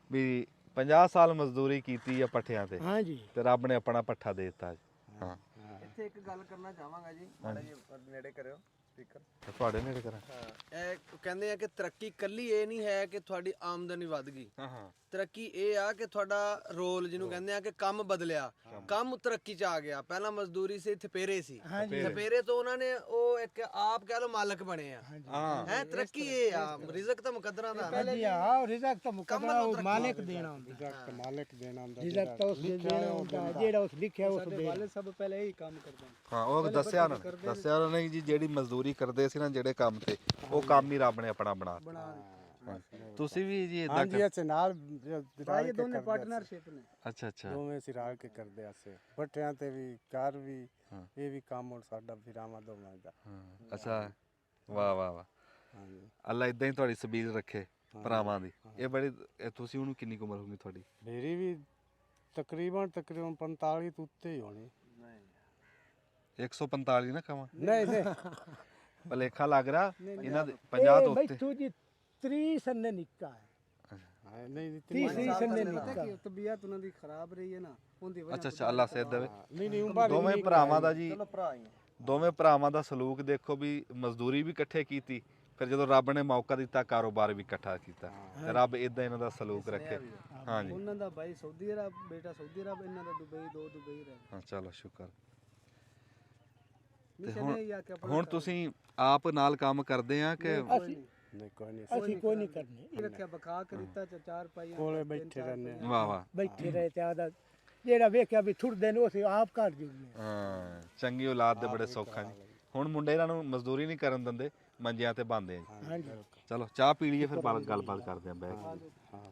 ਵੀ 50 ਸਾਲ ਮਜ਼ਦੂਰੀ ਕੀਤੀ ਆ ਪੱਠਿਆਂ ਤੇ, ਹਾਂਜੀ ਤੇ ਰੱਬ ਨੇ ਆਪਣਾ ਪੱਠਾ ਦੇ ਦਿੱਤਾ। ਹਾਂ ਇੱਥੇ ਇੱਕ ਗੱਲ ਕਰਨਾ ਚਾਹਾਂਗਾ ਜੀ, ਮਾੜਾ ਜੀ ਨੇੜੇ ਕਰਿਓ ਸਪੀਕਰ। ਤੇ ਤੁਹਾਡੇ ਨੇੜੇ ਕਰਾਂ। ਇਹ ਕਹਿੰਦੇ ਆ ਕਿ ਤਰੱਕੀ ਕੱਲੀ ਇਹ ਨਹੀਂ ਹੈ ਕਿ ਤੁਹਾਡੀ ਆਮਦਨੀ ਵੱਧ ਗਈ, ਹਾਂ ਹਾਂ ਤਰੱਕੀ ਇਹ ਆ ਕਿ ਤੁਹਾਡਾ ਰੋਲ ਜਿਹਨੂੰ ਕਹਿੰਦੇ ਆ ਕਿ ਕੰਮ ਬਦਲਿਆ, ਕੰਮ ਤਰੱਕੀ ਚ ਆ ਗਿਆ। ਪਹਿਲਾਂ ਮਜ਼ਦੂਰੀ ਸੀ, ਥਪੇਰੇ ਸੀ, ਥਪੇਰੇ ਤੋਂ ਉਹਨਾਂ ਨੇ ਉਹ ਇੱਕ ਆਪ ਕਹਿ ਲੋ ਮਾਲਕ ਬਣੇ ਆ। ਹਾਂ ਹੈ ਤਰੱਕੀ ਇਹ ਆ, ਰਿਜ਼ਕ ਤਾਂ ਮੁਕੱਦਰਾਂ ਦਾ। ਹਾਂਜੀ ਆ ਰਿਜ਼ਕ ਤਾਂ ਮੁਕੱਦਰਾ ਉਹ ਮਾਲਿਕ ਦੇਣਾ ਹੁੰਦਾ। ਰਿਜ਼ਕ ਮਾਲਕ ਦੇਣਾ ਹੁੰਦਾ, ਰਿਜ਼ਕ ਤਾਂ ਉਸ ਦੇ ਦੇਣਾ ਹੁੰਦਾ, ਜਿਹੜਾ ਉਸ ਲਿਖਿਆ ਉਸ ਦੇ। ਵਾਲੇ ਸਭ ਪਹਿਲੇ ਇਹੀ ਕੰਮ ਕਰਦੇ ਨੇ। ਹਾਂ ਉਹ ਦੱਸਿਆ ਉਹਨਾਂ ਨੇ ਜੀ ਜਿਹੜੀ ਮਜ਼ਦੂਰੀ ਕਰਦੇ ਸੀ ਨਾ ਜਿਹੜੇ ਕੰਮ ਤੇ, ਉਹ ਕੰਮ ਹੀ ਰੱਬ ਨੇ ਆਪਣਾ ਬਣਾ ਦਿੱਤਾ। ਤੁਸੀਂ ਵੀ ਜੀ ਇਦਾਂ ਹਾਂਜੀ ਅਸੀਂ ਨਾਲ ਰਲ ਕੇ ਦੋਨੇ ਕਰਦੇ ਪਾਰਟਨਰਸ਼ਿਪ ਨੇ। ਅੱਛਾ ਅੱਛਾ ਦੋਵੇਂ ਅਸੀਂ ਰਲ ਕੇ ਕਰਦੇ ਆਸੇ ਬੱਠਿਆਂ ਤੇ ਵੀ ਘਰ ਵੀ ਇਹ ਵੀ ਕੰਮ ਹੁਣ ਸਾਡਾ ਫਿਰਾਵਾਂ ਦੋਵਾਂ ਦਾ। ਹਾਂ ਅੱਛਾ ਵਾਹ ਵਾਹ ਵਾਹ। ਹਾਂਜੀ ਅੱਲਾ ਇਦਾਂ ਹੀ ਤੁਹਾਡੀ ਸਬੀਲ ਰੱਖੇ ਭਰਾਵਾਂ ਦੀ। ਇਹ ਬੜੀ ਤੁਸੀਂ ਉਹਨੂੰ ਕਿੰਨੀ ਕੁ ਉਮਰ ਹੋਗੀ ਤੁਹਾਡੀ? ਮੇਰੀ ਵੀ ਤਕਰੀਬਨ 45 ਤੋਂ ਉੱਤੇ ਹੀ ਹੋਣੀ। 145 ਨਾ ਕਹਾਂ? ਨਹੀਂ ਨਹੀਂ ਭਲੇਖਾ ਲੱਗ ਰਿਹਾ ਇਹਨਾਂ ਦੇ 50 ਤੋਂ ਉੱਤੇ। ਮੈਥੋਂ ਜੀ 30 ਸੰਨੇ ਨਿੱਕਾ ਹੈ। ਹਾਂ, ਨਹੀਂ 30 ਸੰਨੇ ਨਿੱਕਾ। ਤਬੀਅਤ ਉਹਨਾਂ ਦੀ ਖਰਾਬ ਰਹੀ ਹੈ ਨਾ, ਉਹਦੀ ਅੱਛਾ ਅੱਛਾ ਅੱਲਾ ਸਿਹਤ ਦੇਵੇ। ਨਹੀਂ ਨਹੀਂ ਉਮਰ ਦੋਵੇਂ ਭਰਾਵਾਂ ਦਾ ਜੀ, ਚਲੋ ਭਰਾ ਹੀ ਆ। ਦੋਵੇਂ ਭਰਾਵਾਂ ਦਾ ਸਲੂਕ ਦੇਖੋ ਵੀ ਮਜ਼ਦੂਰੀ ਵੀ ਇਕੱਠੇ ਕੀਤੀ, ਫਿਰ ਜਦੋਂ ਰੱਬ ਨੇ ਮੌਕਾ ਦਿੱਤਾ ਕਾਰੋਬਾਰ ਵੀ ਇਕੱਠਾ ਕੀਤਾ। ਤੇ ਰੱਬ ਇਦਾਂ ਇਹਨਾਂ ਦਾ ਸਲੂਕ ਰੱਖੇ। ਹਾਂਜੀ ਉਹਨਾਂ ਦਾ ਭਾਈ ਸਾਊਦੀ ਅਰਬ, ਬੇਟਾ ਸਾਊਦੀ ਅਰਬ, ਇਹਨਾਂ ਦਾ ਦੁਬਈ, ਦੋ ਦੁਬਈ ਰਹੇ। ਹਾਂ ਚਲੋ ਸ਼ੁਕਰ। ਨਹੀਂ ਹੁਣ ਤੁਸੀਂ ਆਪ ਨਾਲ ਕੰਮ ਕਰਦੇ ਆ ਕਿ? ਨਹੀਂ ਕੋਈ ਨਹੀਂ, ਅਸੀਂ ਕੋਈ ਨਹੀਂ ਕਰਨੇ, ਇਹ ਰੱਖਿਆ ਬਕਾ ਕੇ ਦਿੱਤਾ ਚਾਰ ਪਾਈਆਂ ਕੋਲੇ ਬੈਠੇ ਰਹਿੰਦੇ ਆ। ਵਾਹ ਵਾਹ ਬੈਠੇ ਰਹੇ ਤੇ ਆਦਾ ਜਿਹੜਾ ਵੇਖਿਆ ਵੀ ਥੁੜਦੇ ਨੇ ਅਸੀਂ ਆਪ ਕਰ ਦਿੰਦੇ ਹਾਂ। ਹਾਂ ਚੰਗੀ ਔਲਾਦ ਦੇ ਬੜੇ ਸੌਖਾ ਜੀ। ਹੁਣ ਮੁੰਡੇ ਇਹਨਾਂ ਨੂੰ ਮਜ਼ਦੂਰੀ ਨਹੀਂ ਕਰਨ ਦਿੰਦੇ, ਮੰਜਿਆਂ ਤੇ ਬੰਦੇ ਆ ਜੀ। ਹਾਂਜੀ ਚਲੋ ਚਾਹ ਪੀ ਲਈਏ ਫਿਰ ਗੱਲਬਾਤ ਕਰਦੇ ਆ ਬੈਠ ਕੇ। ਹਾਂ